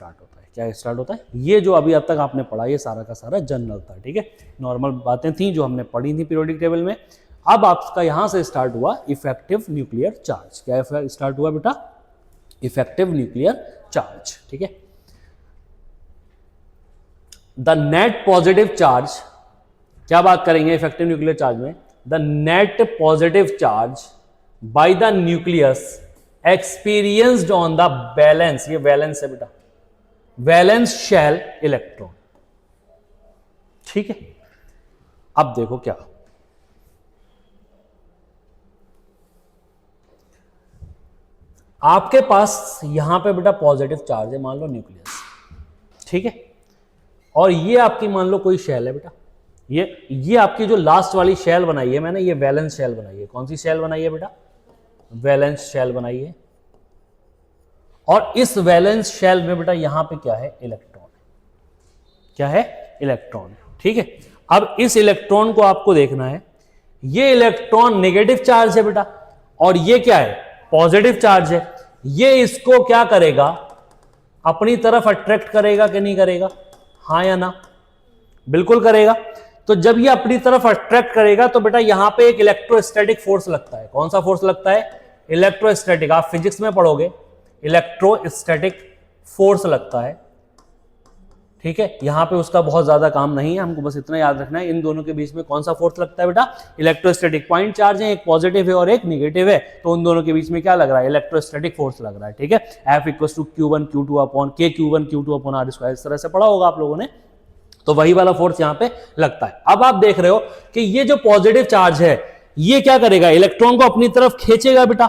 Start होता है। क्या स्टार्ट होता है? ये जो अभी अब तक आपने पढ़ा ये सारा का सारा जनरल था, ठीक है, नॉर्मल बातें थी जो हमने पढ़ी थी पीरियोडिक टेबल में। अब आपका यहां से स्टार्ट हुआ इफेक्टिव न्यूक्लियर चार्ज। क्या स्टार्ट हुआ बेटा? इफेक्टिव न्यूक्लियर चार्ज, ठीक है। द नेट पॉजिटिव चार्ज, क्या बात करेंगे इफेक्टिव न्यूक्लियर चार्ज में? The net positive charge by the nucleus experienced on the valence, ये वैलेंस है बेटा, वैलेंस शेल इलेक्ट्रॉन, ठीक है। अब देखो क्या, आपके पास यहां पे बेटा पॉजिटिव चार्ज है, मान लो न्यूक्लियस, ठीक है, और ये आपकी मान लो कोई शेल है बेटा, ये आपकी जो लास्ट वाली शेल बनाई है मैंने, ये वैलेंस शेल बनाई है। कौन सी शेल बनाई है बेटा? वैलेंस शेल बनाई है। और इस वैलेंस शेल में बेटा यहां पे क्या है? इलेक्ट्रॉन है। क्या है? इलेक्ट्रॉन, ठीक है। अब इस इलेक्ट्रॉन को आपको देखना है, ये इलेक्ट्रॉन नेगेटिव चार्ज है बेटा, और ये क्या है? पॉजिटिव चार्ज है। ये इसको क्या करेगा? अपनी तरफ अट्रैक्ट करेगा कि नहीं करेगा? हाँ या ना? बिल्कुल करेगा। तो जब ये अपनी तरफ अट्रैक्ट करेगा तो बेटा यहां पे एक इलेक्ट्रोस्टैटिक फोर्स लगता है। कौन सा फोर्स लगता है? इलेक्ट्रोस्टैटिक। आप फिजिक्स में पढ़ोगे, इलेक्ट्रोस्टैटिक फोर्स लगता है, ठीक है। यहां पे उसका बहुत ज्यादा काम नहीं है, हमको बस इतना याद रखना है इन दोनों के बीच में कौन सा फोर्स लगता है बेटा? इलेक्ट्रोस्टैटिक। पॉइंट चार्ज है, एक पॉजिटिव है और एक निगेटिव है, तो उन दोनों के बीच में क्या लग रहा है? इलेक्ट्रोस्टैटिक फोर्स लग रहा है, ठीक है। F equal to Q1 Q2 upon K Q1 Q2 upon R square, इस तरह से पढ़ा होगा आप लोगों ने, तो वही वाला फोर्स यहां पे लगता है। अब आप देख रहे हो कि ये जो पॉजिटिव चार्ज है ये क्या करेगा? इलेक्ट्रॉन को अपनी तरफ खींचेगा बेटा,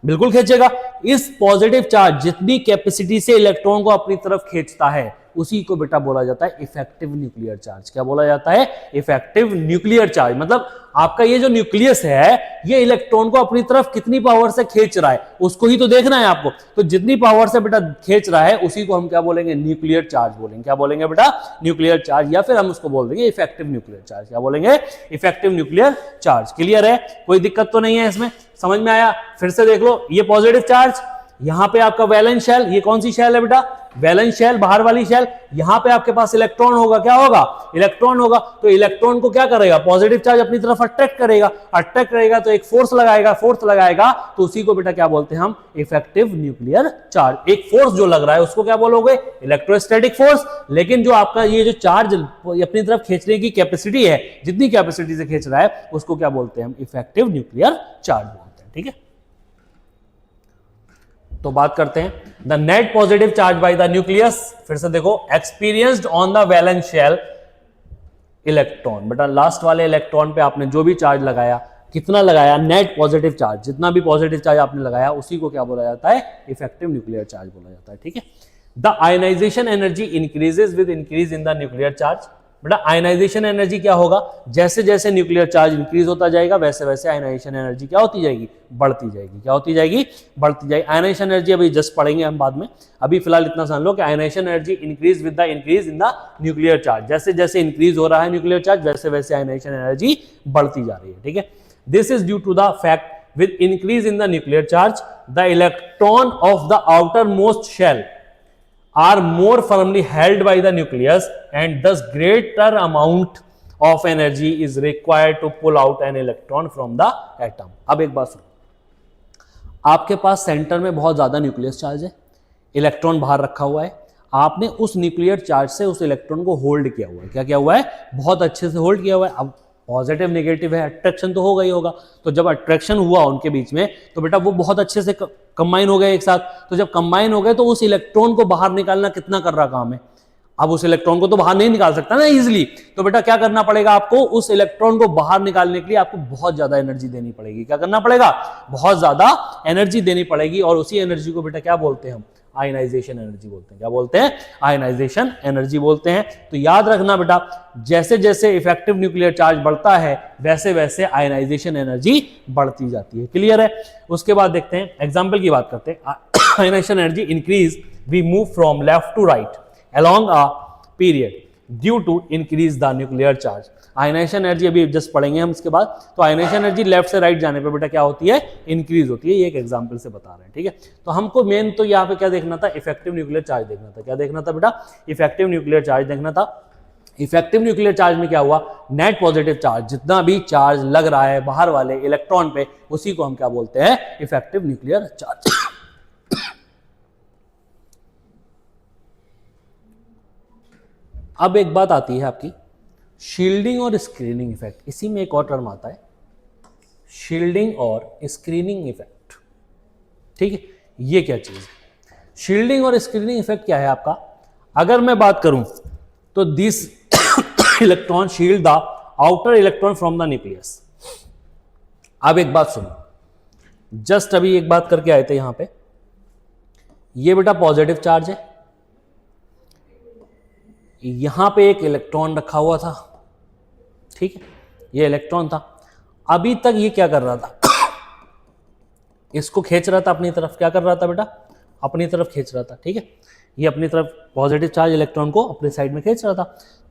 बिल्कुल खींचेगा। इस पॉजिटिव चार्ज जितनी कैपेसिटी से इलेक्ट्रॉन को अपनी तरफ खींचता है उसी को बेटा बोला जाता है इफेक्टिव न्यूक्लियर चार्ज। क्या बोला जाता है? Effective nuclear charge. मतलब आपका ये जो न्यूक्लियस है ये इलेक्ट्रॉन को अपनी तरफ कितनी पावर से खींच रहा है उसको ही तो देखना है आपको। तो जितनी पावर से बेटा खींच रहा है उसी को हम क्या बोलेंगे? न्यूक्लियर चार्ज बोलेंगे। क्या बोलेंगे बेटा? न्यूक्लियर चार्ज, या फिर हम उसको बोल देंगे इफेक्टिव न्यूक्लियर चार्ज। क्या बोलेंगे? Effective nuclear charge. क्लियर है? कोई दिक्कत तो नहीं है इसमें? समझ में आया? फिर से देख लो, ये पॉजिटिव चार्ज, यहां पे आपका वैलेंस शेल, ये कौन सी शेल है बेटा? वैलेंस शेल, बाहर वाली शेल। यहां पे आपके पास इलेक्ट्रॉन होगा, क्या होगा? इलेक्ट्रॉन होगा। तो इलेक्ट्रॉन को क्या करेगा? पॉजिटिव चार्ज अपनी तरफ अट्रैक्ट करेगा, अट्रैक्ट करेगा तो एक फोर्स लगाएगा, फोर्स लगाएगा तो उसी को बेटा क्या बोलते हैं हम? Effective nuclear charge. एक फोर्स जो लग रहा है उसको क्या बोलोगे? Electrostatic force. लेकिन जो आपका ये जो चार्ज अपनी तरफ खींचने की कैपेसिटी है, जितनी कैपेसिटी से खींच रहा है उसको क्या बोलते हैं हम? इफेक्टिव न्यूक्लियर चार्ज बोलते हैं, ठीक है। तो बात करते हैं the net positive charge by the nucleus. फिर से देखो, experienced on the valence shell electron. बेटा लास्ट वाले इलेक्ट्रॉन पे आपने जो भी चार्ज लगाया, कितना लगाया? Net positive charge. जितना भी पॉजिटिव चार्ज आपने लगाया उसी को क्या बोला जाता है? इफेक्टिव न्यूक्लियर चार्ज बोला जाता है, ठीक है। The ionization energy increases with increase in the nuclear charge. बेटा आयनाइजेशन एनर्जी क्या होगा? जैसे जैसे न्यूक्लियर चार्ज इंक्रीज होता जाएगा वैसे वैसे आयनाइजेशन एनर्जी क्या होती जाएगी? बढ़ती जाएगी। क्या होती जाएगी? बढ़ती जाएगी। आयनाइजेशन एनर्जी अभी जस्ट पढ़ेंगे हम बाद में, अभी फिलहाल इतना समझ लो कि ionization energy increase with the increase in the nuclear charge. जैसे जैसे इंक्रीज हो रहा है न्यूक्लियर चार्ज वैसे वैसे आयनाइजेशन एनर्जी बढ़ती जा रही है, ठीक है। This is due to the fact with increase in the nuclear charge the electron of the outermost shell are more firmly held by the nucleus and thus greater amount of energy is required to pull out an electron from the atom। अब एक बात सुनो, आपके पास centre में बहुत ज्यादा nucleus charge है, electron बाहर रखा हुआ है, आपने उस न्यूक्लियर चार्ज से उस इलेक्ट्रॉन को होल्ड किया हुआ है। क्या किया हुआ है? बहुत अच्छे से होल्ड किया हुआ है। अब पॉजिटिव नेगेटिव है, अट्रैक्शन तो होगा ही होगा, तो जब अट्रैक्शन हुआ उनके बीच में तो बेटा वो बहुत अच्छे से कंबाइन हो गए एक साथ। तो जब कंबाइन हो गए तो उस इलेक्ट्रॉन को बाहर निकालना कितना कर रहा काम है? अब उस इलेक्ट्रॉन को तो बाहर नहीं निकाल सकता ना इजीली, तो बेटा क्या करना पड़ेगा आपको? उस इलेक्ट्रॉन को बाहर निकालने के लिए आपको बहुत ज्यादा एनर्जी देनी पड़ेगी। क्या करना पड़ेगा? बहुत ज्यादा एनर्जी देनी पड़ेगी, और उसी एनर्जी को बेटा क्या बोलते हैं हम? आयनाइजेशन एनर्जी बोलते हैं। क्या बोलते हैं? आयनाइजेशन एनर्जी बोलते हैं। तो याद रखना बेटा, जैसे जैसे इफेक्टिव न्यूक्लियर चार्ज बढ़ता है वैसे वैसे आयनाइजेशन एनर्जी बढ़ती जाती है। क्लियर है? उसके बाद देखते हैं, एग्जांपल की बात करते हैं। Ionization energy increase, we move from left to right along a period due to increase the nuclear charge. Ionization energy अभी जस्ट पढ़ेंगे हम इसके बाद। तो आयनाइजेशन एनर्जी लेफ्ट से राइट जाने पे बेटा क्या होती है, इंक्रीज होती है। ये एक एग्जांपल से बता रहे हैं, ठीक है। तो हमको मेन तो यहाँ पे क्या देखना था, इफेक्टिव न्यूक्लियर चार्ज देखना था। क्या देखना था बेटा, इफेक्टिव न्यूक्लियर चार्ज देखना था। इफेक्टिव न्यूक्लियर चार्ज में क्या हुआ, नेट पॉजिटिव चार्ज, जितना भी चार्ज लग रहा है बाहर वाले इलेक्ट्रॉन पे, उसी को हम क्या बोलते हैं, इफेक्टिव न्यूक्लियर चार्ज। अब एक बात आती है आपकी शील्डिंग और स्क्रीनिंग इफेक्ट। इसी में एक और टर्म आता है, शील्डिंग और स्क्रीनिंग इफेक्ट, ठीक है। ये क्या चीज है, शील्डिंग और स्क्रीनिंग इफेक्ट क्या है आपका। अगर मैं बात करूं तो this electron shield the outer electron from the nucleus. अब एक बात सुनो, जस्ट अभी एक बात करके आए थे यहां पे, ये बेटा पॉजिटिव चार्ज है, यहां पे एक इलेक्ट्रॉन रखा हुआ था, ठीक है, ये इलेक्ट्रॉन था। अभी तक ये क्या कर रहा था, इसको खींच रहा था अपनी तरफ। क्या कर रहा था बेटा, अपनी तरफ खींच रहा था, ठीक है। ये अपनी तरफ पॉजिटिव चार्ज इलेक्ट्रॉन को अपने साइड में खींच रहा था।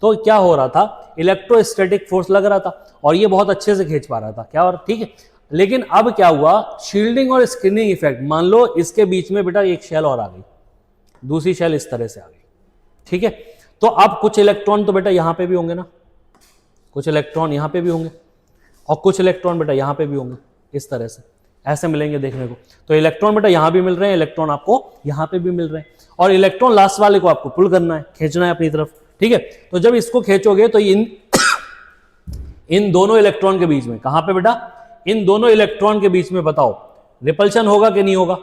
तो क्या हो रहा था, इलेक्ट्रोस्टैटिक फोर्स लग रहा था और ये बहुत अच्छे से खींच पा रहा था, क्या, और ठीक है। लेकिन अब क्या हुआ, शील्डिंग और स्क्रीनिंग इफेक्ट, मान लो इसके बीच में बेटा एक शेल और आ गई, दूसरी शेल इस तरह से आ गई, ठीक है। तो अब कुछ इलेक्ट्रॉन तो बेटा यहां पे भी होंगे ना, कुछ इलेक्ट्रॉन यहां पे भी होंगे और कुछ इलेक्ट्रॉन बेटा यहां पे भी होंगे, इस तरह से ऐसे मिलेंगे देखने को। तो इलेक्ट्रॉन बेटा यहां भी मिल रहे हैं, इलेक्ट्रॉन आपको यहां पे भी मिल रहे हैं, और इलेक्ट्रॉन लास्ट वाले को आपको पुल करना है, खींचना है अपनी तरफ, ठीक है। तो जब इसको खींचोगे तो इन दोनों इलेक्ट्रॉन के बीच में, कहां पे बेटा, इन दोनों इलेक्ट्रॉन के बीच में बताओ रिपल्शन होगा कि नहीं होगा।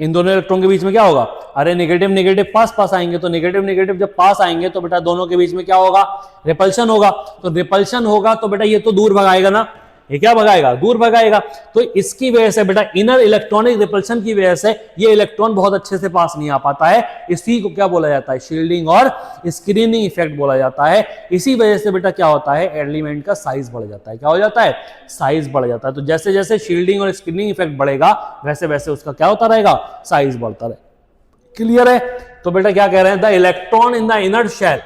इन दोनों इलेक्ट्रॉन के बीच में क्या होगा, अरे नेगेटिव नेगेटिव पास पास आएंगे, तो नेगेटिव नेगेटिव जब पास आएंगे तो बेटा दोनों के बीच में क्या होगा, रिपल्शन होगा। तो रिपल्शन होगा तो बेटा ये तो दूर भगाएगा ना, ये क्या भगाएगा, दूर भगाएगा। तो इसकी वजह से बेटा इनर इलेक्ट्रॉनिक रिपल्शन की वजह से ये इलेक्ट्रॉन बहुत अच्छे से पास नहीं आ पाता है। इसी को क्या बोला जाता है, शील्डिंग और स्क्रीनिंग इफेक्ट बोला जाता है। इसी वजह से बेटा क्या होता है, एलिमेंट का साइज बढ़ जाता है। क्या हो जाता है, साइज बढ़ जाता है। तो जैसे जैसे शील्डिंग और स्क्रीनिंग इफेक्ट बढ़ेगा वैसे वैसे उसका क्या होता रहेगा, साइज बढ़ता रहेगा। क्लियर है। तो बेटा क्या कह रहे हैं, the electron in the inner shell,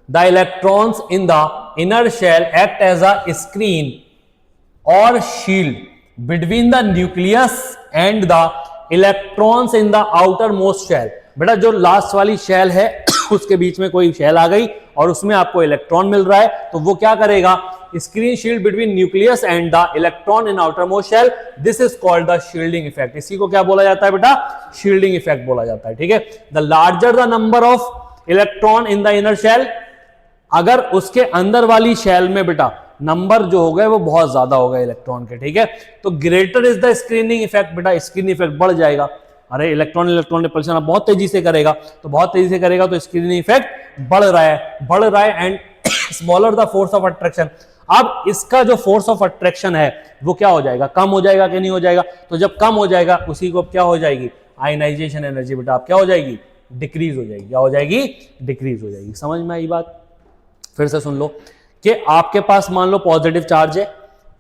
the electrons in the inner shell act as a screen or shield between the nucleus and the electrons in the outermost shell। बेटा जो लास्ट वाली शेल है उसके बीच में कोई शेल आ गई और उसमें आपको इलेक्ट्रॉन मिल रहा है, तो वो क्या करेगा, screen shield between nucleus and the electron in outermost shell. This is called the shielding effect. इसी को क्या बोला जाता है बेटा, शील्डिंग इफेक्ट बोला जाता है, ठीक है। The larger the number of electron in the inner shell, अगर उसके अंदर वाली शेल में बेटा नंबर जो हो गए वो बहुत ज्यादा हो गए इलेक्ट्रॉन के, ठीक है, तो greater is the screening effect. बेटा स्क्रीनिंग इफेक्ट बढ़ जाएगा। अरे इलेक्ट्रॉन इलेक्ट्रॉन रिपल्शन अब बहुत तेजी से करेगा, तो बहुत तेजी से करेगा तो स्क्रीनिंग इफेक्ट बढ़ रहा है and smaller the force of attraction. अब इसका जो फोर्स ऑफ अट्रैक्शन है वो क्या हो जाएगा, कम हो जाएगा कि नहीं हो जाएगा। तो जब कम हो जाएगा उसी को क्या हो जाएगी, आयनाइजेशन एनर्जी बेटा आप क्या हो जाएगी, डिक्रीज हो जाएगी। क्या हो जाएगी, डिक्रीज हो जाएगी। समझ में आई बात। फिर से सुन लो कि आपके पास मान लो पॉजिटिव चार्ज है,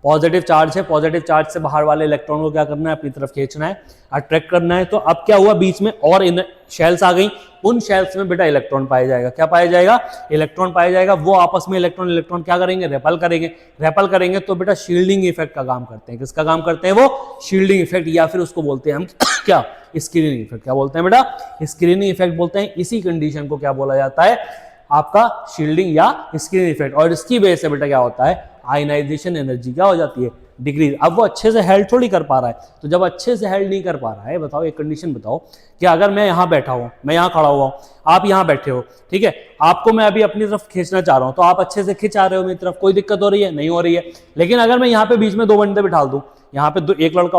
पॉजिटिव चार्ज से बाहर वाले इलेक्ट्रॉन को क्या करना है, अपनी तरफ खींचना है, अट्रैक्ट करना है। तो अब क्या हुआ, बीच में और इन शेल्स आ गई, उन शेल्स में बेटा इलेक्ट्रॉन पाया जाएगा। क्या पाया जाएगा, इलेक्ट्रॉन पाया जाएगा। वो आपस में इलेक्ट्रॉन क्या करेंगे, रेपल करेंगे। तो बेटा शील्डिंग इफेक्ट का काम करते हैं। किसका काम करते हैं, वो शील्डिंग इफेक्ट, या फिर उसको बोलते हैं हम क्या, स्क्रीनिंग इफेक्ट। क्या बोलते हैं बेटा, स्क्रीनिंग इफेक्ट बोलते हैं। इसी कंडीशन को क्या बोला जाता है, आपका शील्डिंग या स्क्रीनिंग इफेक्ट। और इसकी वजह से बेटा क्या होता है, आयनाइजेशन एनर्जी क्या हो जाती है, डिक्रीज। अब वो अच्छे से हेल्ड थोड़ी कर पा रहा है, तो जब अच्छे से हेल्ड नहीं कर पा रहा है, बताओ एक कंडीशन बताओ कि अगर मैं यहां बैठा हूं, मैं यहां खड़ा हुआ हूं, आप यहां बैठे हो, ठीक है, आपको मैं अभी अपनी तरफ खींचना चाह रहा हूं, तो आप अच्छे से खींच आ रहे हो मेरी तरफ, कोई दिक्कत हो रही है, नहीं हो रही है। लेकिन अगर मैं यहाँ पे बीच में दो बंदे बिठा दूं, यहाँ पे एक लड़का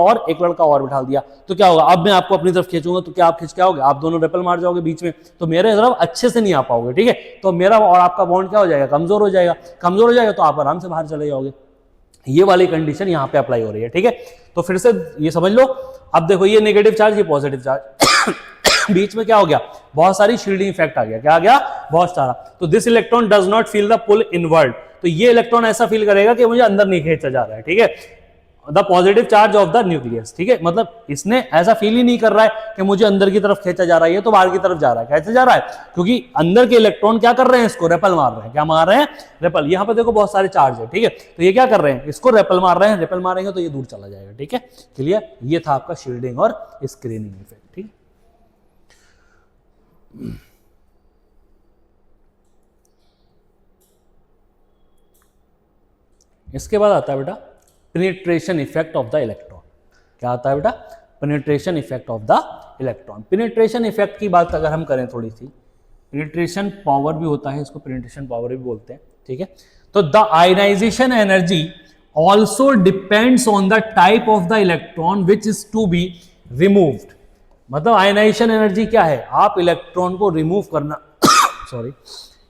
और बिठा दिया, तो क्या होगा, अब मैं आपको अपनी तरफ खींचूंगा तो क्या आप खींच के आओगे, आप दोनों रेपल मार जाओगे बीच में, तो मेरे तरफ अच्छे से नहीं आ पाओगे, ठीक है। तो मेरा और आपका बॉन्ड क्या हो जाएगा, कमजोर हो जाएगा, तो आप आराम से बाहर चले जाओगे। ये वाली कंडीशन यहाँ पे अप्लाई हो रही है, ठीक है। तो फिर से ये समझ लो। अब देखो ये नेगेटिव चार्ज, ये पॉजिटिव चार्ज, बीच में क्या हो गया, बहुत सारी शील्डिंग इफेक्ट आ गया। क्या आ गया, बहुत सारा। तो this electron does not feel the pull inward, तो ये इलेक्ट्रॉन ऐसा फील करेगा कि मुझे अंदर नहीं खींचा जा रहा है, ठीक है। The positive charge of the nucleus, ठीक है, मतलब इसने ऐसा फील ही नहीं कर रहा है कि मुझे अंदर की तरफ खींचा जा रहा है, ये तो बाहर की तरफ जा रहा है। कैसे जा रहा है? क्योंकि अंदर के इलेक्ट्रॉन क्या कर रहे हैं, इसको रेपल मार रहे हैं। क्या मार रहे हैं? रेपल। यहां पर देखो बहुत सारे चार्ज है, ठीक है, तो ये क्या कर रहे हैं, इसको रेपल मार रहे हैं। रेपल मारेंगे तो ये दूर चला जाएगा, ठीक है, क्लियर। ये था आपका शील्डिंग और स्क्रीनिंग इफेक्ट, ठीक है। इसके बाद आता है बेटा penetration effect of the electron. क्या आता है बेटा? Penetration effect of the electron. Penetration effect की बात अगर हम करें थोड़ी सी, पेनिट्रेशन पावर भी होता है, इसको पेनिट्रेशन पावर भी बोलते हैं, ठीक है। तो the ionization energy also depends on the type of the electron which is to be removed. मतलब आयनाइजेशन एनर्जी क्या है? आप इलेक्ट्रॉन को रिमूव करना सॉरी,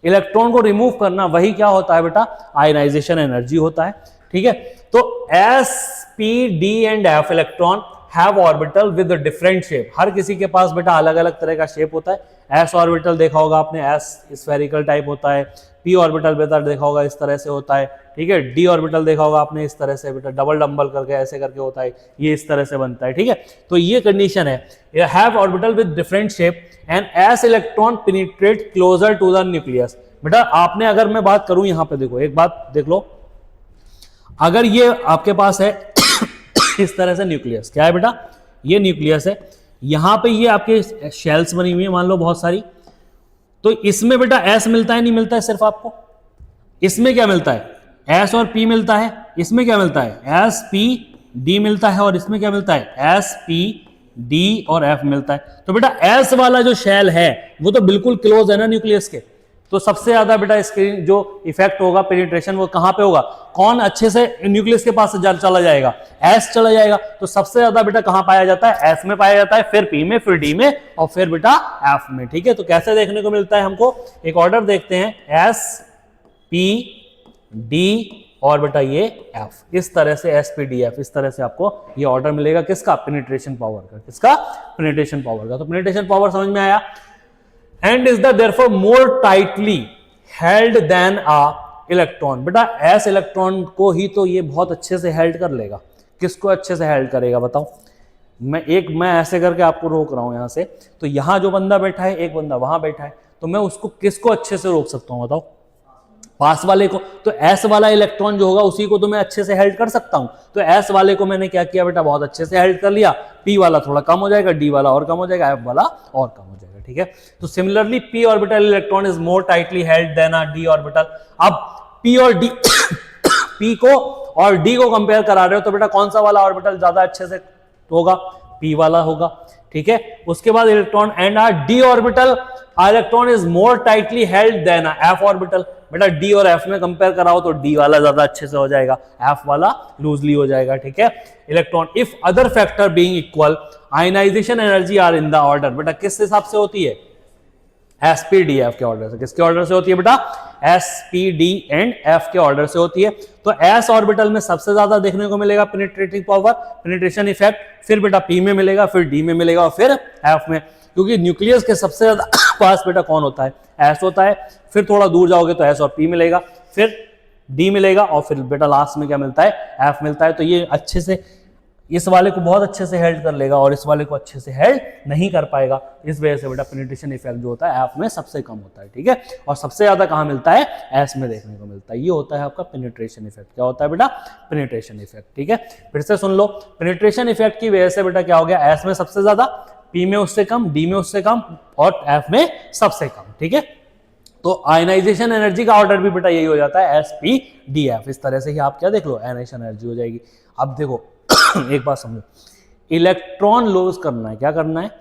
इलेक्ट्रॉन को रिमूव करना, वही क्या होता है बेटा? आयनाइजेशन एनर्जी होता है, ठीक है। तो s p d and f electron have orbital with different shape. हर किसी के पास बेटा अलग अलग तरह का शेप होता है। एस ऑर्बिटल देखा होगा आपने, एस स्फेरिकल टाइप होता है। पी ऑर्बिटल बेटा देखा होगा इस तरह से होता है, ठीक है। डी ऑर्बिटल देखा होगा आपने इस तरह से बेटा, डबल डंबल करके ऐसे करके होता है, ये इस तरह से बनता है, ठीक है। तो ये कंडीशन है, have orbital with different shape and s electron penetrate closer to the nucleus. बेटा आपने, अगर मैं बात करूं यहां पे देखो, एक बात देख लो, अगर ये आपके पास है इस तरह से न्यूक्लियस, क्या है बेटा? ये न्यूक्लियस है, यहां पे ये आपके शेल्स बनी हुई है मान लो बहुत सारी, तो इसमें बेटा एस मिलता है नहीं मिलता है सिर्फ आपको? इसमें क्या मिलता है? एस और पी मिलता है। इसमें क्या मिलता है? एस पी डी मिलता है। और इसमें क्या मिलता है? एस पी डी और एफ मिलता है। तो बेटा एस वाला जो शेल है वो तो बिल्कुल क्लोज है ना न्यूक्लियस के, तो सबसे ज्यादा बेटा इसके जो इफेक्ट होगा पेनिट्रेशन वो कहां पे होगा? कौन अच्छे से न्यूक्लियस के पास से चला जाएगा? एस चला जाएगा। तो सबसे ज्यादा बेटा कहां पाया जाता है? एस में पाया जाता है, फिर पी में, फिर डी में और फिर बेटा एफ में, ठीक है। तो कैसे देखने को मिलता है हमको? एक ऑर्डर देखते हैं, एस पी डी और बेटा ये एफ, इस तरह से एस पी डी एफ, इस तरह से आपको ये ऑर्डर मिलेगा। किसका? पेनिट्रेशन पावर का। किसका? पेनिट्रेशन पावर का। तो पेनिट्रेशन पावर समझ में आया। and is the therefore more tightly held than a electron। बेटा एस इलेक्ट्रॉन को ही तो ये बहुत अच्छे से हेल्ड कर लेगा। किसको अच्छे से हेल्ड करेगा बताओ? मैं ऐसे करके आपको रोक रहा हूं यहां से, तो यहां जो बंदा बैठा है, एक बंदा वहां बैठा है, तो मैं उसको किसको अच्छे से रोक सकता हूं बताओ? पास वाले को। तो एस वाला इलेक्ट्रॉन जो होगा उसी को तो मैं अच्छे से हेल्ड कर सकता हूं। तो एस वाले को मैंने क्या किया बेटा? बहुत अच्छे से हेल्ड कर लिया। पी वाला थोड़ा कम हो जाएगा, डी वाला और कम हो जाएगा, एफ वाला और कम हो जाएगा, ठीक है। तो similarly p orbital electron is more tightly held than a d orbital. अब पी और डी पी को और डी को कंपेयर करा रहे हो तो बेटा कौन सा वाला ऑर्बिटल ज्यादा अच्छे से होगा? पी वाला होगा, ठीक है। उसके बाद electron and a d orbital electron is more tightly held than a f orbital. बेटा डी और एफ में कंपेयर कराओ तो डी वाला ज्यादा अच्छे से हो जाएगा, एफ वाला लूजली हो जाएगा, ठीक है। Electron if other factor being equal ionization energy are in the order. बेटा किस हिसाब से होती है? एस पी डी एफ के ऑर्डर से। किसके ऑर्डर से होती है बेटा? S p d and f के ऑर्डर से होती है। तो एस ऑर्बिटल में सबसे ज्यादा देखने को मिलेगा पेनिट्रेटिंग पावर, पेनिट्रेशन इफेक्ट, फिर बेटा पी में मिलेगा, फिर डी में मिलेगा और फिर एफ में। क्योंकि न्यूक्लियस के सबसे ज्यादा पास बेटा कौन होता है? एस होता है। फिर थोड़ा दूर जाओगे तो एस और पी मिलेगा, फिर डी मिलेगा और फिर बेटा लास्ट में क्या मिलता है? एफ मिलता है। तो ये अच्छे से इस वाले को बहुत अच्छे से हेल्ड कर लेगा और इस वाले को अच्छे से हेल्ड नहीं कर पाएगा। इस वजह से बेटा पेनिट्रेशन इफेक्ट जो होता है एफ में सबसे कम होता है, ठीक है। और सबसे ज्यादा कहां मिलता है? एस में देखने को मिलता है। ये होता है आपका पेनिट्रेशन इफेक्ट। क्या होता है बेटा? पेनिट्रेशन इफेक्ट, ठीक है। फिर से सुन लो, पेनिट्रेशन इफेक्ट की वजह से बेटा क्या हो गया? एस में सबसे ज्यादा, पी में उससे कम, डी में उससे कम और एफ में सबसे कम, ठीक है। तो आयनाइजेशन एनर्जी का ऑर्डर भी बेटा यही हो जाता है, एस पी डी एफ। इस तरह से ही आप क्या देख लो, आयनाइजेशन एनर्जी हो जाएगी। अब देखो एक बात समझो, इलेक्ट्रॉन लॉस करना है, क्या करना है?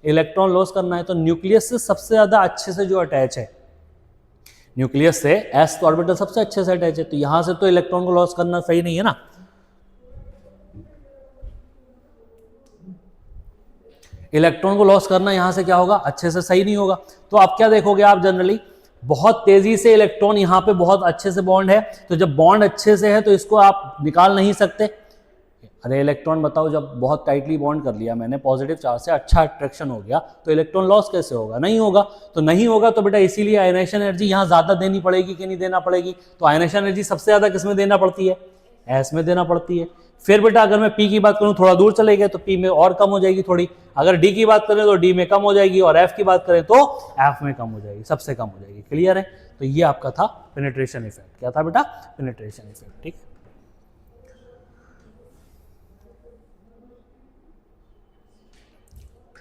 इलेक्ट्रॉन लॉस करना है तो न्यूक्लियस से सबसे ज्यादा अच्छे से जो अटैच है, न्यूक्लियस से एस ऑर्बिटल सबसे अच्छे से अटैच है, तो यहां से तो इलेक्ट्रॉन को लॉस करना सही नहीं है ना। इलेक्ट्रॉन को लॉस करना यहां से क्या होगा? अच्छे से सही नहीं होगा। तो आप क्या देखोगे? आप जनरली बहुत तेजी से इलेक्ट्रॉन यहां पे बहुत अच्छे से बॉन्ड है, तो जब बॉन्ड अच्छे से है तो इसको आप निकाल नहीं सकते। अरे इलेक्ट्रॉन बताओ, जब बहुत टाइटली बॉन्ड कर लिया मैंने पॉजिटिव चार्ज से, अच्छा अट्रैक्शन हो गया, तो इलेक्ट्रॉन लॉस कैसे होगा? नहीं होगा। तो नहीं होगा तो बेटा इसीलिए आयनाइजेशन एनर्जी यहां ज्यादा देनी पड़ेगी कि नहीं देना पड़ेगी? तो आयनाइजेशन एनर्जी सबसे ज्यादा किसमें देना पड़ती है? एस में देना पड़ती है। फिर बेटा अगर मैं P की बात करूं थोड़ा दूर चले गए तो P में और कम हो जाएगी थोड़ी, अगर D की बात करें तो D में कम हो जाएगी, और F की बात करें तो F में कम हो जाएगी, सबसे कम हो जाएगी। क्लियर है? तो ये आपका था पेनिट्रेशन इफेक्ट। क्या था बेटा? Penetration effect. ठीक,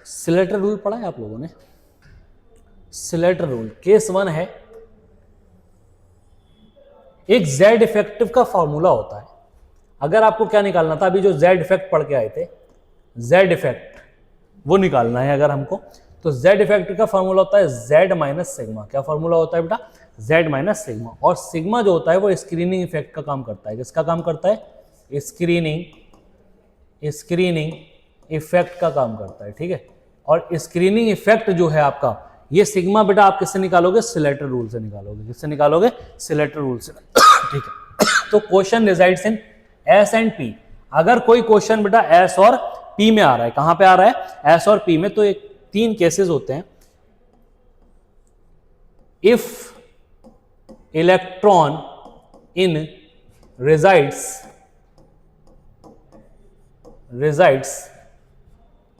सिलेटर रूल पढ़ा है आप लोगों ने? सिलेटर रूल केस 1 है, एक जेड इफेक्टिव का फॉर्मूला होता है। अगर आपको क्या निकालना था, अभी जो जेड इफेक्ट पढ़ के आए थे, जेड इफेक्ट वो निकालना है अगर हमको, तो जेड इफेक्ट का फॉर्मूला होता है जेड माइनस सिग्मा। क्या फॉर्मूला होता है बेटा? Z minus sigma. और सिग्मा जो होता है वो स्क्रीनिंग इफेक्ट का काम करता है। किसका काम करता है? स्क्रीनिंग इफेक्ट का काम करता है। ठीक है, और स्क्रीनिंग इफेक्ट जो है आपका, ये सिग्मा बेटा आप किससे निकालोगे? सिलेटर रूल से निकालोगे। किससे निकालोगे? सिलेटर रूल से। ठीक है, तो question resides in S and P. अगर कोई क्वेश्चन बेटा एस और पी में आ रहा है, कहां पे आ रहा है? एस और पी में, तो एक 3 केसेस होते हैं। If electron in resides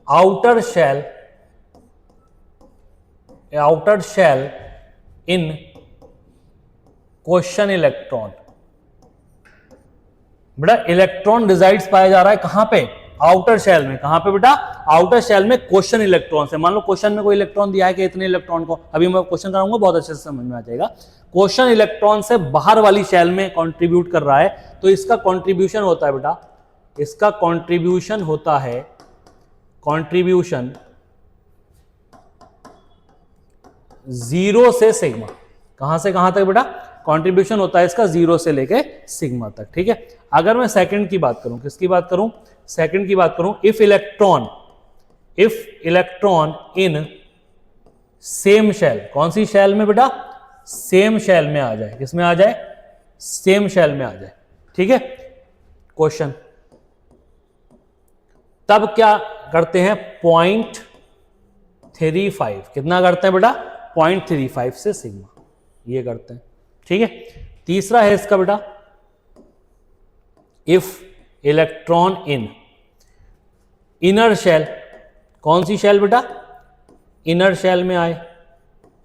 outer shell in question electron. बेटा इलेक्ट्रॉन रिजाइड्स पाया जा रहा है कहां पे? आउटर शेल में। कहां पे बेटा? आउटर शेल में क्वेश्चन इलेक्ट्रॉन से। मान लो क्वेश्चन में कोई इलेक्ट्रॉन दिया है कि इतने इलेक्ट्रॉन को, अभी मैं क्वेश्चन कराऊंगा बहुत अच्छे से समझ में आ जाएगा। क्वेश्चन इलेक्ट्रॉन से बाहर वाली शेल में कंट्रीब्यूट कर रहा है, तो इसका कंट्रीब्यूशन होता है बेटा, इसका कंट्रीब्यूशन होता है, कंट्रीब्यूशन 0 से सिग्मा। कहां से कहां तक बेटा? कंट्रीब्यूशन होता है इसका 0 से लेके सिग्मा तक। ठीक है, अगर मैं सेकंड की बात करूं, किसकी बात करूं? सेकंड की बात करूं, if electron in same shell. कौन सी शेल में बेटा? सेम शेल में आ जाए। किसमें आ जाए? सेम शेल में आ जाए। ठीक है, क्वेश्चन तब क्या करते हैं? 0.35। कितना करते हैं बेटा? 0.35 से सिग्मा, ये करते हैं। ठीक है, तीसरा है इसका बेटा, if electron in inner shell. कौन सी शेल बेटा? इनर शेल में आए।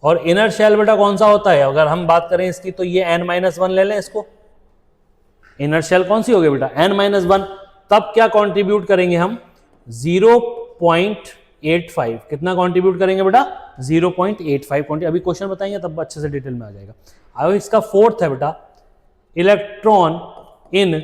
और इनर शेल बेटा कौन सा होता है? अगर हम बात करें इसकी, तो ये n-1 ले लें इसको। इनर शेल कौन सी होगी बेटा? n-1। तब क्या कंट्रीब्यूट करेंगे हम? 0.85। कितना कंट्रीब्यूट करेंगे बेटा? 0.85। अभी क्वेश्चन बताएंगे तब अच्छे से डिटेल में आ जाएगा। अब इसका फोर्थ है बेटा, इलेक्ट्रॉन इन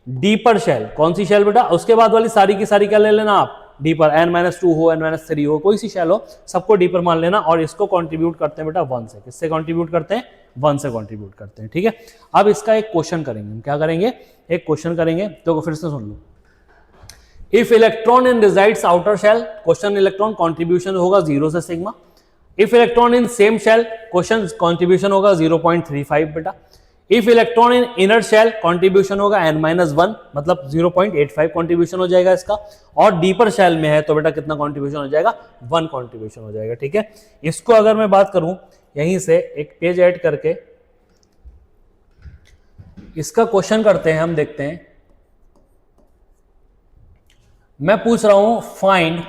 डीपर शेल। कौन सी शेल बेटा? उसके बाद वाली सारी की सारी क्या ले लेना आप? डीपर। n-2 हो, n-3 हो, कोई सी शेल हो, सबको डीपर मान लेना। और इसको कंट्रीब्यूट करते हैं बेटा 1 से। किससे कंट्रीब्यूट करते हैं? 1 से कंट्रीब्यूट करते हैं। ठीक है, अब इसका एक क्वेश्चन करेंगे हम। क्या करेंगे? एक क्वेश्चन करेंगे, तो फिर से सुन लो। If electron in resides outer shell, question electron contribution होगा 0 से सिग्मा। If electron in same shell, question contribution होगा 0.35 बेटा। If electron in inner shell, contribution होगा n-1, मतलब 0.85 कंट्रीब्यूशन हो जाएगा इसका। और डीपर शेल में है तो बेटा कितना कंट्रीब्यूशन हो जाएगा? 1 कंट्रीब्यूशन हो जाएगा। ठीक है, इसको अगर मैं बात करूं यहीं से एक पेज ऐड करके, इसका क्वेश्चन करते हैं हम, देखते हैं। मैं पूछ रहा हूं फाइंड,